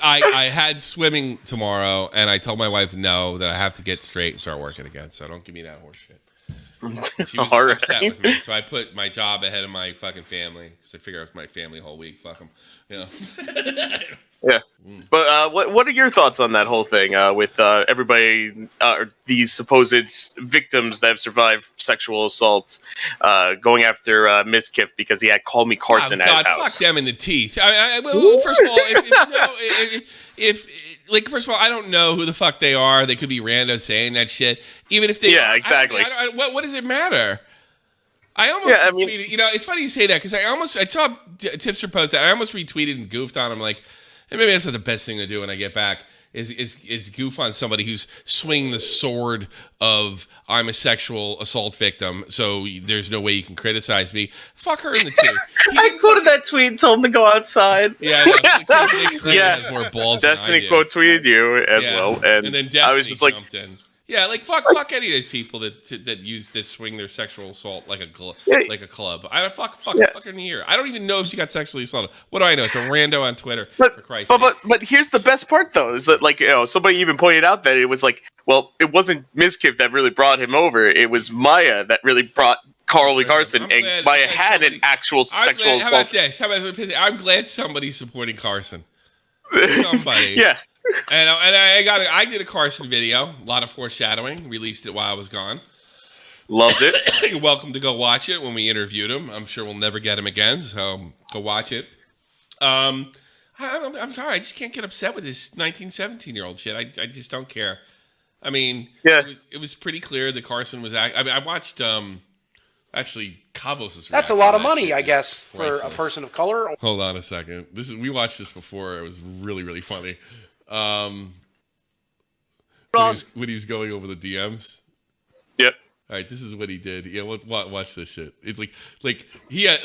I had swimming tomorrow, and I told my wife no, that I have to get straight and start working again. So don't give me that horse shit. She was upset with me, so I put my job ahead of my fucking family because I figure it was my family whole week. Fuck them, you know. Yeah, but what are your thoughts on that whole thing with everybody, these supposed victims that have survived sexual assaults, going after Miskiff because he had CallMeCarson at his house? Fuck them in the teeth. Well, first of all, first of all, I don't know who the fuck they are. They could be rando saying that shit. Even if they, yeah, exactly. What does it matter? I almost retweeted. You know, it's funny you say that because I saw Tipster post that. I almost retweeted and goofed on him like. And maybe that's not the best thing to do when I get back is goof on somebody who's swinging the sword of I'm a sexual assault victim, so there's no way you can criticize me. Fuck her in the teeth. I quoted that tweet and told him to go outside. Yeah, has more balls Destiny quote tweeted you as well, and then Destiny I was just jumped in. Yeah, like fuck any of those people that swing their sexual assault like a club. I don't fuck her in the ear. I don't even know if she got sexually assaulted. What do I know? It's a rando on Twitter. For Christ's sake. But here's the best part though, is that like somebody even pointed out that it was like, well, it wasn't Miskiff that really brought him over. It was Maya that really brought CallMeCarson, and Maya had an actual sexual assault. How about this? I'm glad somebody's supporting Carson. Somebody. Yeah. And I did a Carson video, a lot of foreshadowing, released it while I was gone. Loved it. You're welcome to go watch it when we interviewed him. I'm sure we'll never get him again, so go watch it. I'm sorry, I just can't get upset with this 19, 17-year-old shit. I just don't care. I mean, it was pretty clear that Carson was I watched actually Kavos' That's a lot of money, I guess, for a person of color. Hold on a second. We watched this before. It was really, really funny. When he was going over the DMs. Yep. All right, this is what he did. Yeah, watch this shit. It's like he had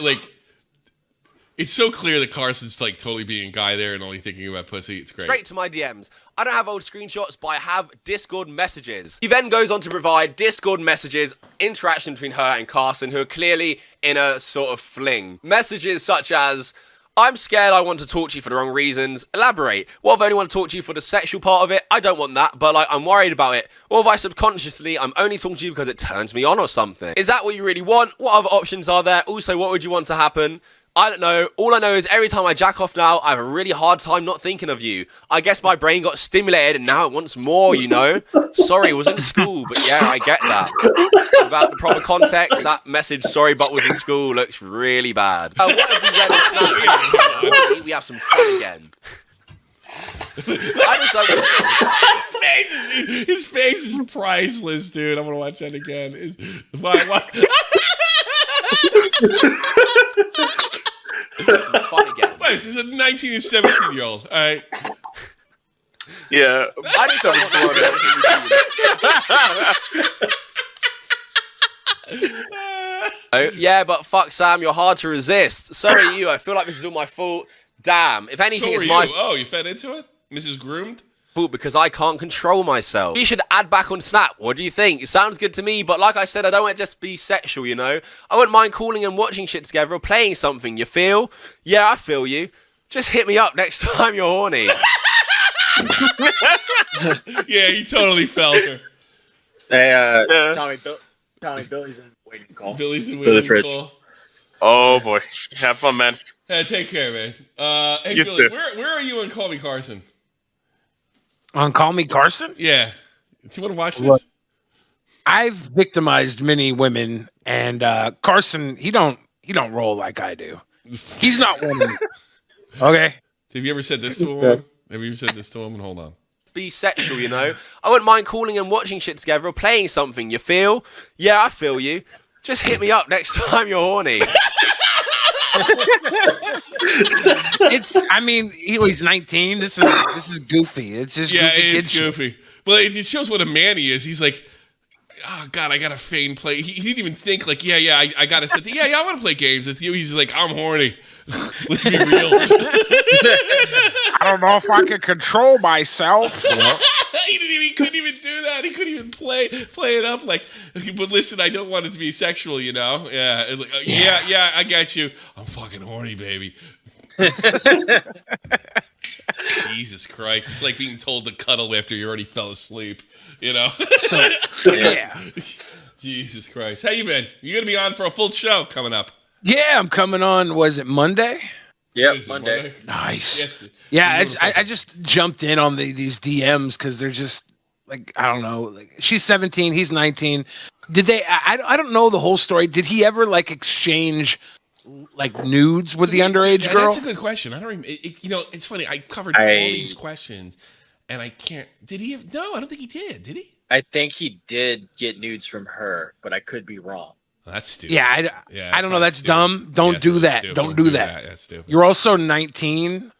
it's so clear that Carson's like totally being a guy there and only thinking about pussy. It's great. Straight to my DMs. I don't have old screenshots, but I have Discord messages. He then goes on to provide Discord messages, interaction between her and Carson, who are clearly in a sort of fling. Messages such as, I'm scared I want to talk to you for the wrong reasons. Elaborate. What if I only want to talk to you for the sexual part of it? I don't want that, but I'm worried about it. Or if I subconsciously, I'm only talking to you because it turns me on or something. Is that what you really want? What other options are there? Also, what would you want to happen? I don't know. All I know is every time I jack off now, I have a really hard time not thinking of you. I guess my brain got stimulated and now it wants more, you know? Sorry, it was in school, but yeah, I get that. Without the proper context, that message, sorry, but was in school, looks really bad. What if we read on Snap? We have some fun again. I just don't... His face is priceless, dude. I'm going to watch that again. Fun again. Wait, this is a 19 and 17-year-old. All right. Yeah. I just don't want to. Yeah, but fuck Sam, you're hard to resist. Sorry, you. I feel like this is all my fault. Damn. If anything, it's my. Oh, you fed into it, Mrs. Groomed. Because I can't control myself. You should add back on Snap. What do you think? It sounds good to me, but like I said, I don't want to just be sexual, you know? I wouldn't mind calling and watching shit together or playing something, you feel? Yeah, I feel you. Just hit me up next time you're horny. Yeah, he totally felt her. Hey, Billy's in waiting call. Billy's in waiting call. Oh, boy. Have fun, man. Hey, take care, man. Hey, You Billy, too. where are you on CallMeCarson? On CallMeCarson? Yeah. Do you want to watch this? Look, I've victimized many women, and Carson, he don't roll like I do. He's not one of them. Okay. Have you ever said this to a woman? Have you ever said this to a woman? Hold on. Be sexual, you know? I wouldn't mind calling and watching shit together or playing something, you feel? Yeah, I feel you. Just hit me up next time you're horny. It's. I mean, he's 19. This is goofy. It's just it's goofy. Well, it shows what a man he is. He's like, oh God, I gotta feign play. He didn't even think like, I gotta sit there. I want to play games with you. He's like, I'm horny. Let's be real. I don't know if I can control myself. He couldn't even do that. He couldn't even play it up like. But listen, I don't want it to be sexual, you know. Yeah. I got you. I'm fucking horny, baby. Jesus Christ! It's like being told to cuddle after you already fell asleep. You know. Yeah. Jesus Christ! How you been? You gonna be on for a full show coming up? Yeah, I'm coming on. Was it Monday? Yep, Monday. Nice. Yes. Yeah, I just jumped in on these DMs because they're just like, I don't know. Like, she's 17, he's 19. Did they? I don't know the whole story. Did he ever like exchange like nudes with the underage girl? That's a good question. I don't even. It's funny. I covered all these questions, and I can't. Did he? No, I don't think he did. Did he? I think he did get nudes from her, but I could be wrong. Well, that's stupid. Yeah, I don't know. That's stupid. Dumb. Don't do that. Don't do that. That's stupid. You're also 19.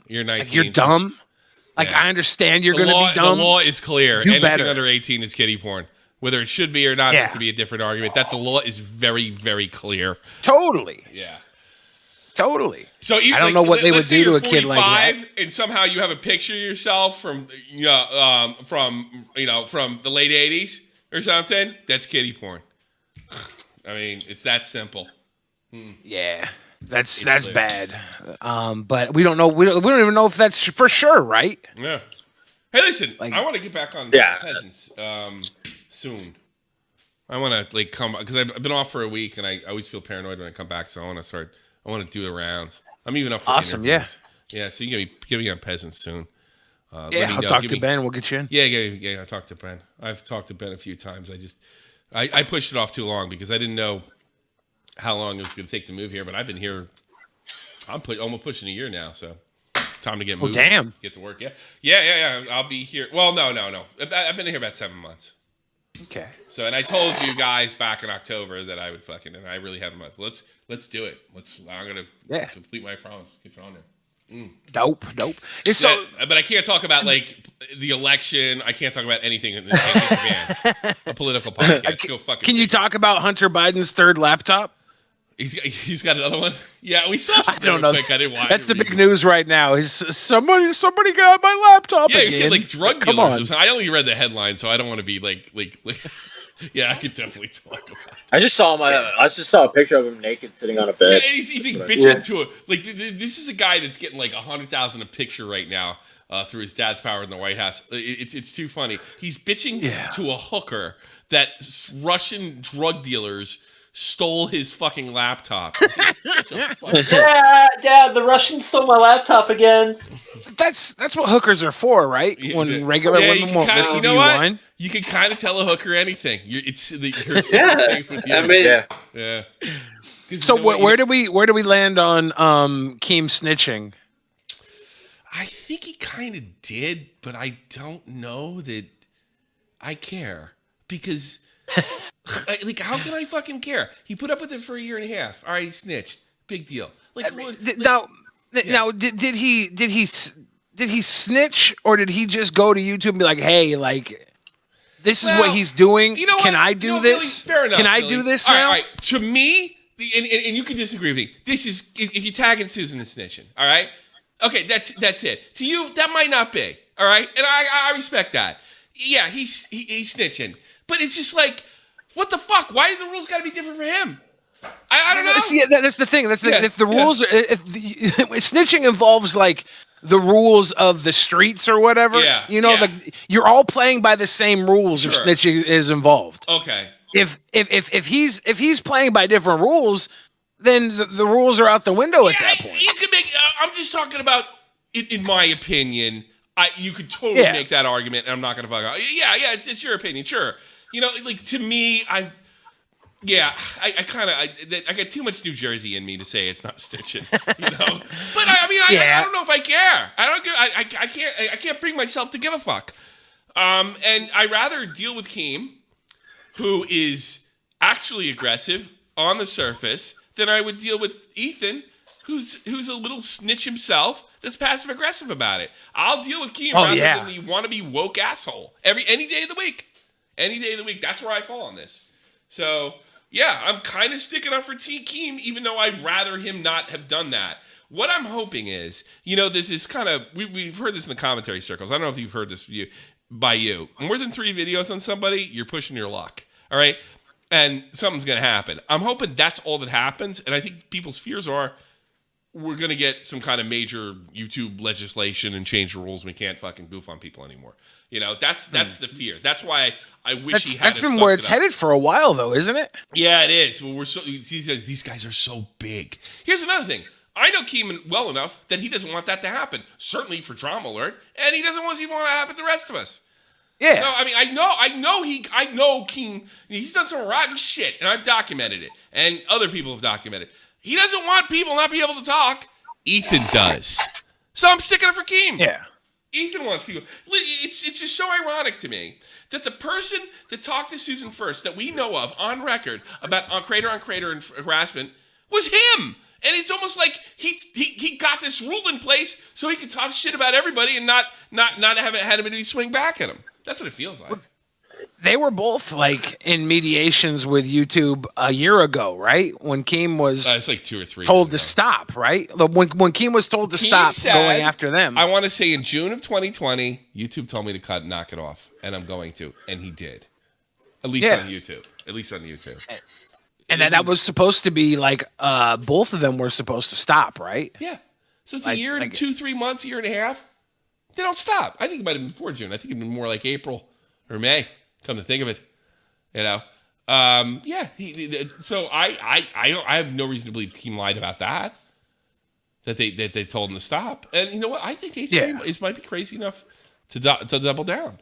You're 19. You're dumb. Like, I understand you're going to be dumb. The law is clear. Do Anything better. under 18 is kiddie porn. Whether it should be or not, that could be a different argument. That the law is very, very clear. Totally. Yeah. Totally. So I don't know what they would do to a kid like that. And somehow you have a picture of yourself from the late 80s or something. That's kiddie porn. I mean, it's that simple. Yeah, that's bad. But we don't know. We don't even know if that's for sure, right? Yeah. Hey, listen. I want to get back on peasants soon. I want to come because I've been off for a week, and I always feel paranoid when I come back. So I want to start. I want to do the rounds. I'm even up for interviews. Yeah. So you get me on peasants soon. I'll talk to Ben. We'll get you in. Yeah. I talked to Ben. I've talked to Ben a few times. I pushed it off too long because I didn't know how long it was going to take to move here. But I've been here. I'm almost pushing a year now. So time to get moving. Oh, damn. Get to work. Yeah. I'll be here. Well, no. I've been here about 7 months. Okay. So, and I told you guys back in October that I would and I really haven't. Let's do it. I'm gonna complete my promise. Keep it on there. Dope. It's but I can't talk about like the election. I can't talk about anything in this a political podcast. Go fucking. Can you talk about Hunter Biden's third laptop? He's got another one. Yeah, we saw something. I don't know. Quick. I didn't watch. That's the big news right now. Is somebody got my laptop? Yeah, again. you said like drug dealers. I only read the headline, so I don't want to be like. Yeah, I could definitely talk about it. I just saw a picture of him naked sitting on a bed. Yeah, he's like bitching to it. Like this is a guy that's getting like 100,000 a picture right now through his dad's power in the White House. It's too funny. He's bitching to a hooker that Russian drug dealers stole his fucking laptop. Dad, the Russians stole my laptop again. That's what hookers are for, right? When regular women won't listen to you whine. You can kind of tell a hooker anything. You're safe with you. I mean, yeah. So where do we land on Keem snitching? I think he kind of did, but I don't know that I care because. Like, how can I fucking care? He put up with it for a year and a half. All right, he snitched. Big deal. Now, did he snitch or did he just go to YouTube and be like, hey, like, this is what he's doing? You know can what? I do this? Billy, fair enough. Can I Billy. do this all now? All right. To me, and you can disagree with me. This is if you're tagging Susan and snitching. All right. Okay, that's it. To you, that might not be. All right, and I respect that. Yeah, he's snitching, but it's just like. What the fuck? Why do the rules got to be different for him? I don't know. See, that's the thing. If the rules, snitching involves like the rules of the streets or whatever. Yeah. You're all playing by the same rules if snitching is involved. Okay. If he's playing by different rules, then the rules are out the window at that point. You could make. I'm just talking about, in my opinion. You could totally make that argument, and I'm not going to fuck out. Yeah. It's your opinion, sure. Like to me, I got too much New Jersey in me to say it's not stitching, But I don't know if I care. I can't bring myself to give a fuck. And I rather deal with Keem, who is actually aggressive on the surface, than I would deal with Ethan, who's a little snitch himself that's passive aggressive about it. I'll deal with Keem rather than the wannabe woke asshole any day of the week. Any day of the week. That's where I fall on this. So yeah, I'm kind of sticking up for T. Keem, even though I'd rather him not have done that. What I'm hoping is, this is kind of, we've heard this in the commentary circles. I don't know if you've heard this by you. More than 3 videos on somebody, you're pushing your luck. All right? And something's going to happen. I'm hoping that's all that happens. And I think people's fears are we're going to get some kind of major YouTube legislation and change the rules. And we can't fucking goof on people anymore. That's the fear. That's why I wish he had. That's been where it's headed for a while, though, isn't it? Yeah, it is. But these guys are so big. Here's another thing. I know Keem well enough that he doesn't want that to happen. Certainly for Drama Alert, and he doesn't want to happen to the rest of us. Yeah. So, I mean, I know Keem. He's done some rotten shit, and I've documented it, and other people have documented. He doesn't want people not be able to talk. Ethan does. So I'm sticking up for Keem. Yeah. Ethan wants people. It's just so ironic to me that the person that talked to Susan first that we know of on record about on creator and harassment was him. And it's almost like he got this rule in place so he could talk shit about everybody and not have anybody swing back at him. That's what it feels like. They were both like in mediations with YouTube a year ago, right? When Keem was it's like 2 or 3 told to stop, right? When Keem was told to stop going after them. I want to say in June of 2020, YouTube told me to knock it off, and I'm going to, and he did. At least on YouTube. And that was supposed to be like both of them were supposed to stop, right? Yeah. So it's a year and 2-3 months, year and a half. They don't stop. I think it might have been before June. I think it'd been more like April or May. Come to think of it, yeah. So I have no reason to believe Keem lied about that. That they told him to stop. And you know what? I think H3 might be crazy enough to double down.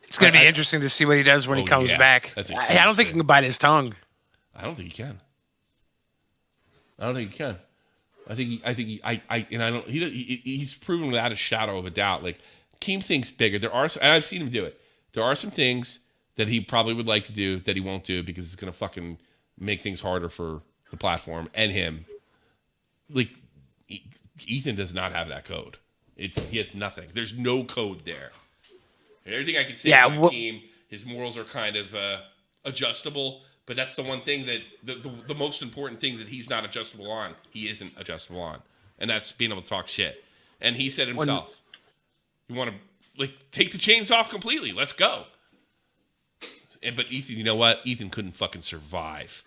It's going to be interesting to see what he does when he comes back. I don't think he can bite his tongue. I don't think he can. I think he's proven without a shadow of a doubt. Like Keem thinks bigger. And I've seen him do it. There are some things that he probably would like to do that he won't do because it's going to fucking make things harder for the platform and him. Like Ethan does not have that code. He has nothing. There's no code there. And everything I can say about Keem, his morals are kind of adjustable, but that's the one thing that the most important thing that he's not adjustable on. He isn't adjustable on, and that's being able to talk shit. And he said himself, "You want to take the chains off completely? Let's go." But Ethan, you know what? Ethan couldn't fucking survive.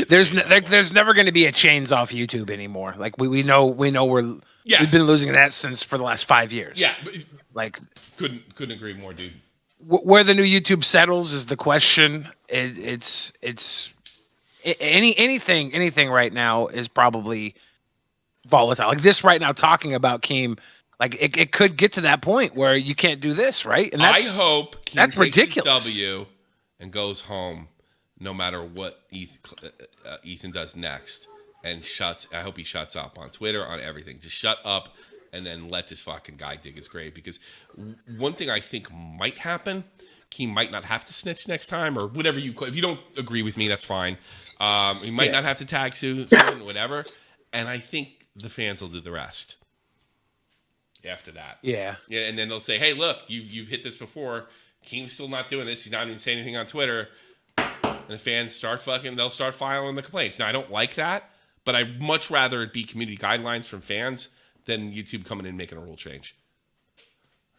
There's never going to be a chains off YouTube anymore. Like we know we've been losing that for the last 5 years. Yeah, like couldn't agree more, dude. Where the new YouTube settles is the question. It's anything right now is probably volatile. Like this right now, talking about Keem, like it could get to that point where you can't do this, right? And I hope Keem that's takes ridiculous. His W and goes home, no matter what Ethan does next, and I hope he shuts up on Twitter, on everything. Just shut up. And then let this fucking guy dig his grave. Because one thing I think might happen, Keem might not have to snitch next time, or whatever if you don't agree with me, that's fine. He might not have to tag Susan, whatever. And I think the fans will do the rest after that. Yeah. And then they'll say, hey, look, you've hit this before. Keem's still not doing this. He's not even saying anything on Twitter. And the fans they'll start filing the complaints. Now, I don't like that, but I'd much rather it be community guidelines from fans than YouTube coming in and making a rule change.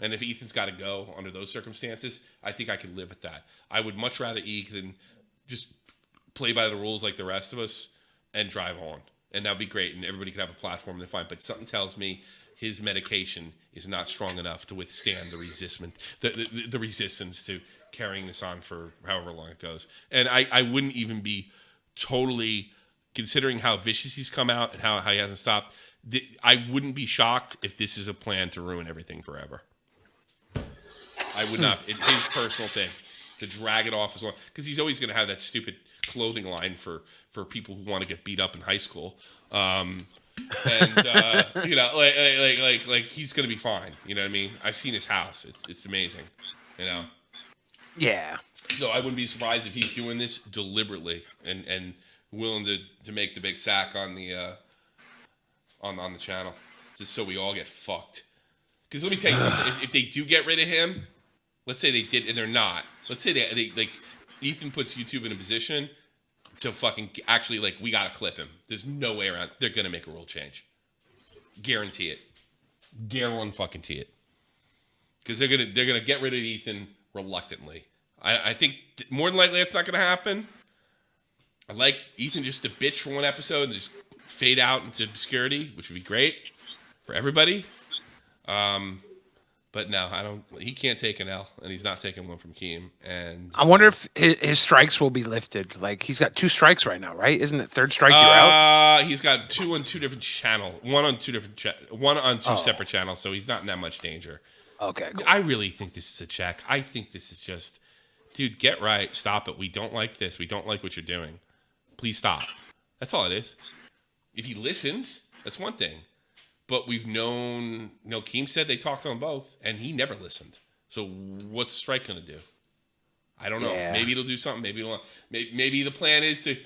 And if Ethan's got to go under those circumstances, I think I could live with that. I would much rather Ethan just play by the rules like the rest of us and drive on. And that would be great, and everybody can have a platform to find. But something tells me his medication is not strong enough to withstand the resistance to carrying this on for however long it goes. And I wouldn't even be totally, considering how vicious he's come out and how he hasn't stopped, I wouldn't be shocked if this is a plan to ruin everything forever. I would not. It's his personal thing to drag it off as long, because he's always going to have that stupid clothing line for people who want to get beat up in high school. Like he's going to be fine. You know what I mean? I've seen his house. It's amazing. You know. Yeah. So I wouldn't be surprised if he's doing this deliberately and willing to make the big sack on the on the channel, just so we all get fucked. Because let me tell you something: if they do get rid of him, let's say they did, and they're not. Let's say they like Ethan puts YouTube in a position to fucking actually like we gotta clip him. There's no way around. They're gonna make a rule change. Guarantee it. Guarantee it. Because they're gonna get rid of Ethan reluctantly. I think more than likely that's not gonna happen. I'd like Ethan just to bitch for one episode and just fade out into obscurity, which would be great for everybody. But no, I don't. He can't take an L, and he's not taking one from Keem. And I wonder if his strikes will be lifted. Like he's got 2 strikes right now, right? Isn't it third strike you're out? He's got 2 on 2 different channels. One on 2 separate channels, so he's not in that much danger. Okay, cool. I really think this is a check. I think this is just, dude, get right. Stop it. We don't like this. We don't like what you're doing. Please stop. That's all it is. If he listens, that's one thing. But we've known, Keem said they talked to him both, and he never listened. So what's Strike going to do? I don't know. Yeah. Maybe it'll do something. Maybe it'll. Maybe the plan is to,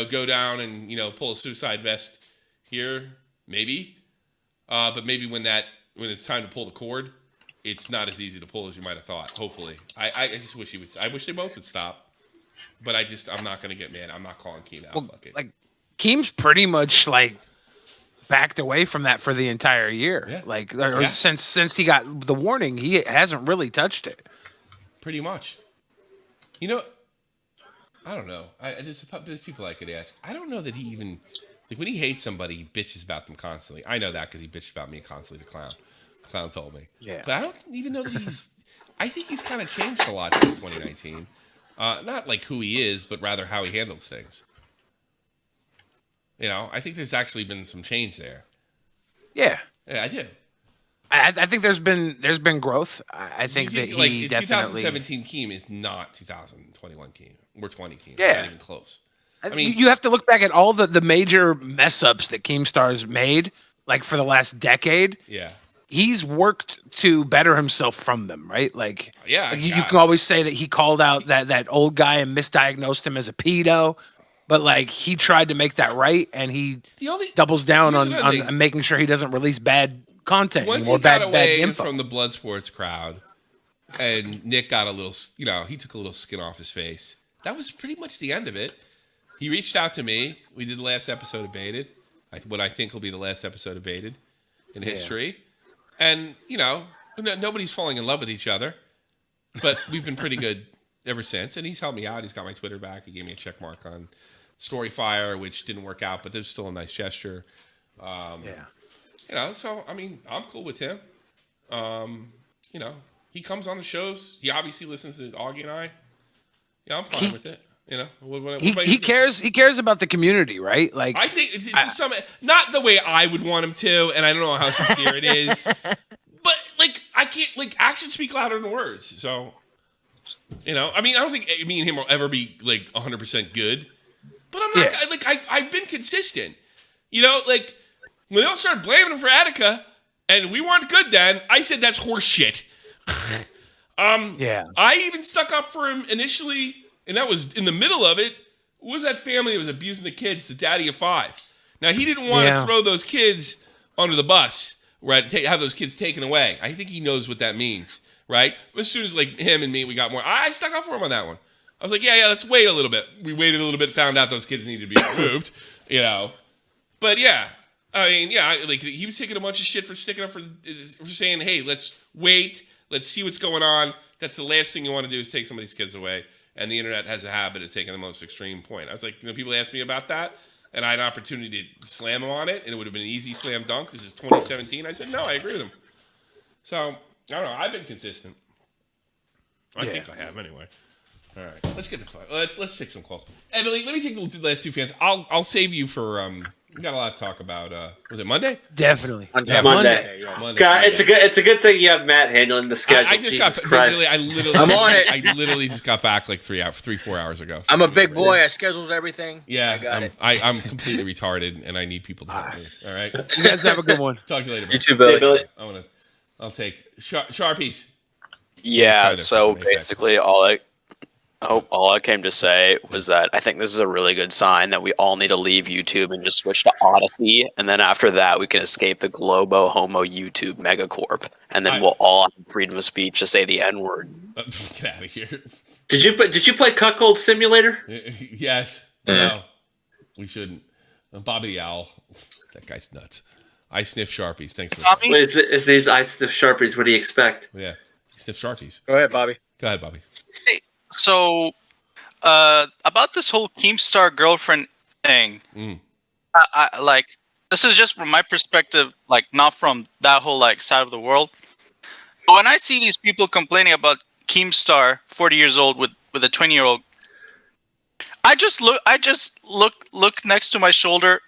go down and, pull a suicide vest here. Maybe. But maybe when it's time to pull the cord, it's not as easy to pull as you might have thought. Hopefully. I just wish he would. I wish they both would stop. But I'm not going to get mad. I'm not calling Keem out. Fuck it. Like, Keem's pretty much, like, backed away from that for the entire year. Yeah. Like, since he got the warning, he hasn't really touched it. Pretty much. I don't know. There's people I could ask. I don't know that he even, like, when he hates somebody, he bitches about them constantly. I know that because he bitched about me constantly, the clown. The clown told me. Yeah. But I don't even know that I think he's kind of changed a lot since 2019. Not like who he is, but rather how he handles things. I think there's actually been some change there. Yeah. Yeah, I do. I think there's been growth. I think that he definitely. 2017 Keem is not 2021 Keem. We're 20 Keem. Yeah. Not even close. I mean, you have to look back at all the major mess ups that Keemstar's made, like for the last decade. Yeah. He's worked to better himself from them, right? Like, yeah, you can always say that he called out that old guy and misdiagnosed him as a pedo, but like he tried to make that right, and he doubles down on making sure he doesn't release bad content once anymore. He got away info from the blood sports crowd, and Nick got a little, he took a little skin off his face. That was pretty much the end of it. He reached out to me. We did the last episode of Baited, what I think will be the last episode of Baited in history. And, nobody's falling in love with each other, but we've been pretty good ever since. And he's helped me out. He's got my Twitter back. He gave me a check mark on Storyfire, which didn't work out, but there's still a nice gesture. So, I mean, I'm cool with him. He comes on the shows. He obviously listens to Augie and I. Yeah, I'm fine with it. He cares about the community, right? Like, I think it's not the way I would want him to, and I don't know how sincere it is, but like I can't, like, actions speak louder than words. So, I don't think me and him will ever be like 100% good, but I'm not I've been consistent. Like when they all started blaming him for Attica, and we weren't good then, I said that's horse shit. I even stuck up for him initially. And that was in the middle of it. What was that family that was abusing the kids? The daddy of 5. Now, he didn't want to throw those kids under the bus, right? Have those kids taken away. I think he knows what that means, right? As soon as like him and me, we got more. I stuck up for him on that one. I was like, yeah, let's wait a little bit. We waited a little bit, found out those kids needed to be removed, But yeah, like he was taking a bunch of shit for sticking up for saying, hey, let's wait, let's see what's going on. That's the last thing you want to do is take somebody's kids away. And the internet has a habit of taking the most extreme point. I was like, people asked me about that, and I had an opportunity to slam them on it, and it would have been an easy slam dunk. This is 2017. I said, no, I agree with him. So, I don't know. I've been consistent. I think I have, anyway. All right. Let's get the fuck. Let's take some calls. Emily, let me take the last 2 fans. I'll save you for we got a lot to talk about. Was it Monday? Definitely. Yeah, Monday. God, it's a good thing you have Matt handling the schedule. I just got I'm on it. I literally just got back like 3-4 hours ago. I'm a big boy. I scheduled everything. Yeah, I got it. I'm completely retarded, and I need people to help me. All right. You guys have a good one. Talk to you later. You too, Billy. I'll take Sharpies. Yeah. So basically, all All I came to say was that I think this is a really good sign that we all need to leave YouTube and just switch to Odyssey, and then after that we can escape the Globo Homo YouTube megacorp, and then we'll all have freedom of speech to say the N-word. Get out of here. Did you play Cuckold Simulator? Yes. No, we shouldn't. Bobby the Owl. That guy's nuts. I sniff Sharpies. Thanks for Wait, his name's I Sniff Sharpies. What do you expect? Yeah, he sniff Sharpies. Go ahead, Bobby. Go ahead, Bobby. Hey, so about this whole Keemstar girlfriend thing, I like, this is just from my perspective, like not from that whole like side of the world. But when I see these people complaining about Keemstar, 40 years old with a 20-year-old, I just look next to my shoulder,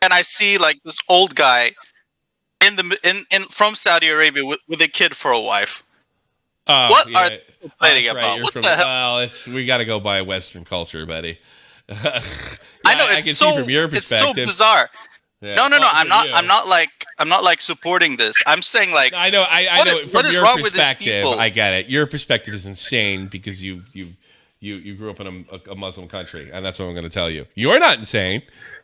and I see like this old guy from Saudi Arabia with a kid for a wife. What are they complaining about? What the hell? Well, we got to go by Western culture, buddy. I know I can see from your perspective. It's so bizarre. Yeah. No. I'm not like supporting this. I'm saying like I know. From what is your wrong with these perspective, people? I get it. Your perspective is insane because you grew up in a Muslim country, and that's what I'm going to tell you. You're not insane,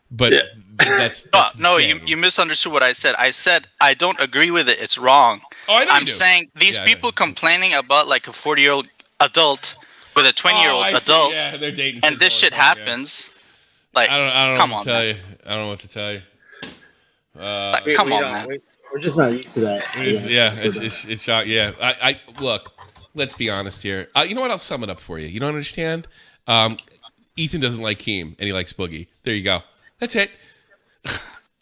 but that's no. insane. You misunderstood what I said. I said I don't agree with it. It's wrong. Oh, I know I'm you do. saying these people complaining about like a 40-year-old adult with a 20-year-old adult, yeah, they're dating and this shit happens. Like, I don't come know what on, to tell man. you. I don't know what to tell you. Come on, man. We're just not used to that. It's shocking. Yeah, I look. Let's be honest here. You know what? I'll sum it up for you. You don't understand? Ethan doesn't like Keem, and he likes Boogie. There you go. That's it.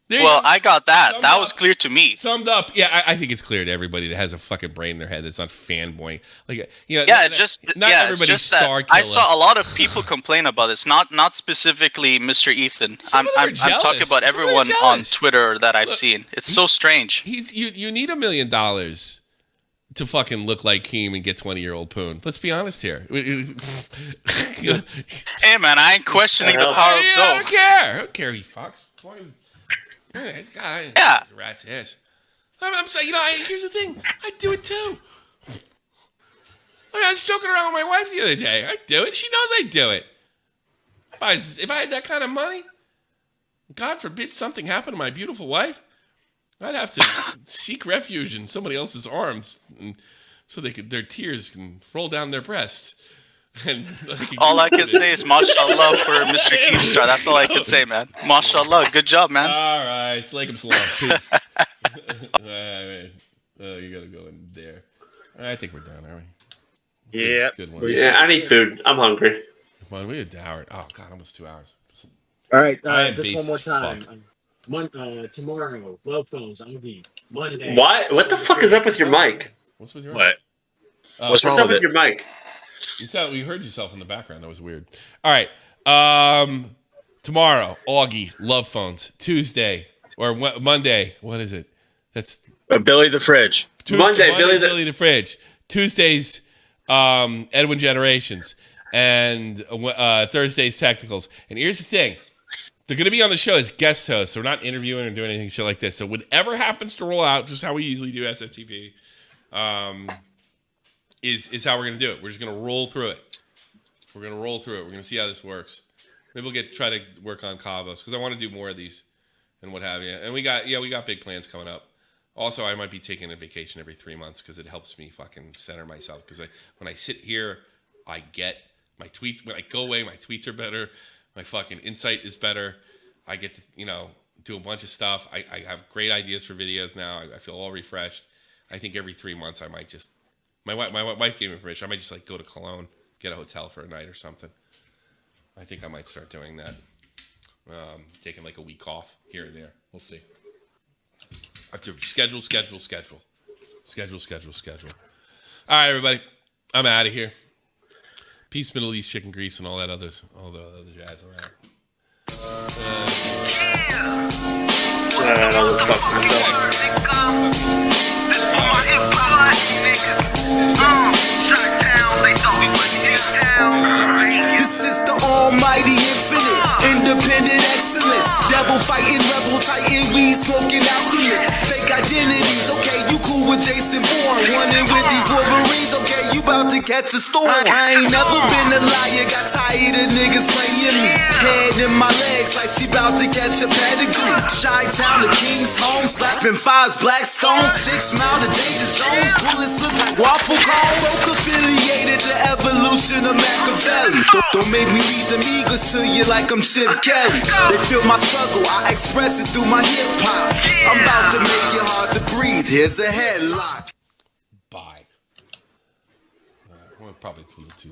Well, I got that. That was clear to me. Summed up. Yeah, I think it's clear to everybody that has a fucking brain in their head that's not fanboying. Like, Yeah, not everybody's star killer. I saw a lot of people complain about this. Not specifically Mr. Ethan. I'm talking about everyone on Twitter that I've seen. It's so strange. You need $1 million to fucking look like Keem and get 20-year-old poon. Let's be honest here. Hey man, I ain't questioning the power of dope. I don't care. I don't care, you fucks. As long as yeah. Rat's ass. I'm saying, here's the thing. I do it too. I was joking around with my wife the other day. I do it. She knows I do it. If I had that kind of money, God forbid something happened to my beautiful wife, I'd have to seek refuge in somebody else's arms, so their tears can roll down their breasts. And all I can say is mashallah for Mr. Keemstar. That's all I can say, man. Mashallah. Good job, man. All right. Slaikum salam. Peace. You got to go in there. I think we're done, aren't we? Yeah. Good one. Yeah, I need food. I'm hungry. Come on, we had Howard. Oh, God, almost 2 hours. All right. just one more time. Tomorrow, Love Phones, be Monday. What the fuck is up with your mic? What's with your mic? What's up with your mic? We heard yourself in the background. That was weird. All right. Tomorrow, Augie, Love Phones. Tuesday or Monday. What is it? That's Billy the Fridge. Monday, Billy the Fridge. Tuesdays, Edwin Generations. And Thursdays, Technicals. And here's the thing. They're going to be on the show as guest hosts, so we're not interviewing or doing anything shit like this. So whatever happens to roll out, just how we usually do SFTP, is how we're going to do it. We're just going to roll through it. We're going to roll through it. We're going to see how this works. Maybe we'll try to work on Kavos, because I want to do more of these and what have you. And we got big plans coming up. Also, I might be taking a vacation every 3 months because it helps me fucking center myself. Because when I sit here, I get my tweets. When I go away, my tweets are better. My fucking insight is better. I get to, do a bunch of stuff. I have great ideas for videos now. I feel all refreshed. I think every 3 months I might just... My wife gave me permission. I might just go to Cologne, get a hotel for a night or something. I think I might start doing that. Taking a week off here and there. We'll see. I have to schedule. All right, everybody. I'm out of here. Peace, Middle East, chicken grease, and all the other jazz around. This is the almighty infinite, independent excellence. Devil fighting, rebel titan, weed smoking alchemist. Fake identities, okay, you cool with Jason Bourne. Running with these Wolverines, okay, you about to catch a storm. I ain't never been a liar, got tired of niggas playing me. Head in my legs like she about to catch a pedigree. Chi-town, the King's home, slapping fives, black stones, 6 mile to danger zones. Bullets look like waffle cones. Folk affiliated the evolution of Machiavelli. Don't make me read them eagles to you like I'm Chip Kelly. They feel my struggle, I express it through my hip hop. I'm about to make it hard to breathe. Here's a headlock. Bye. We'll probably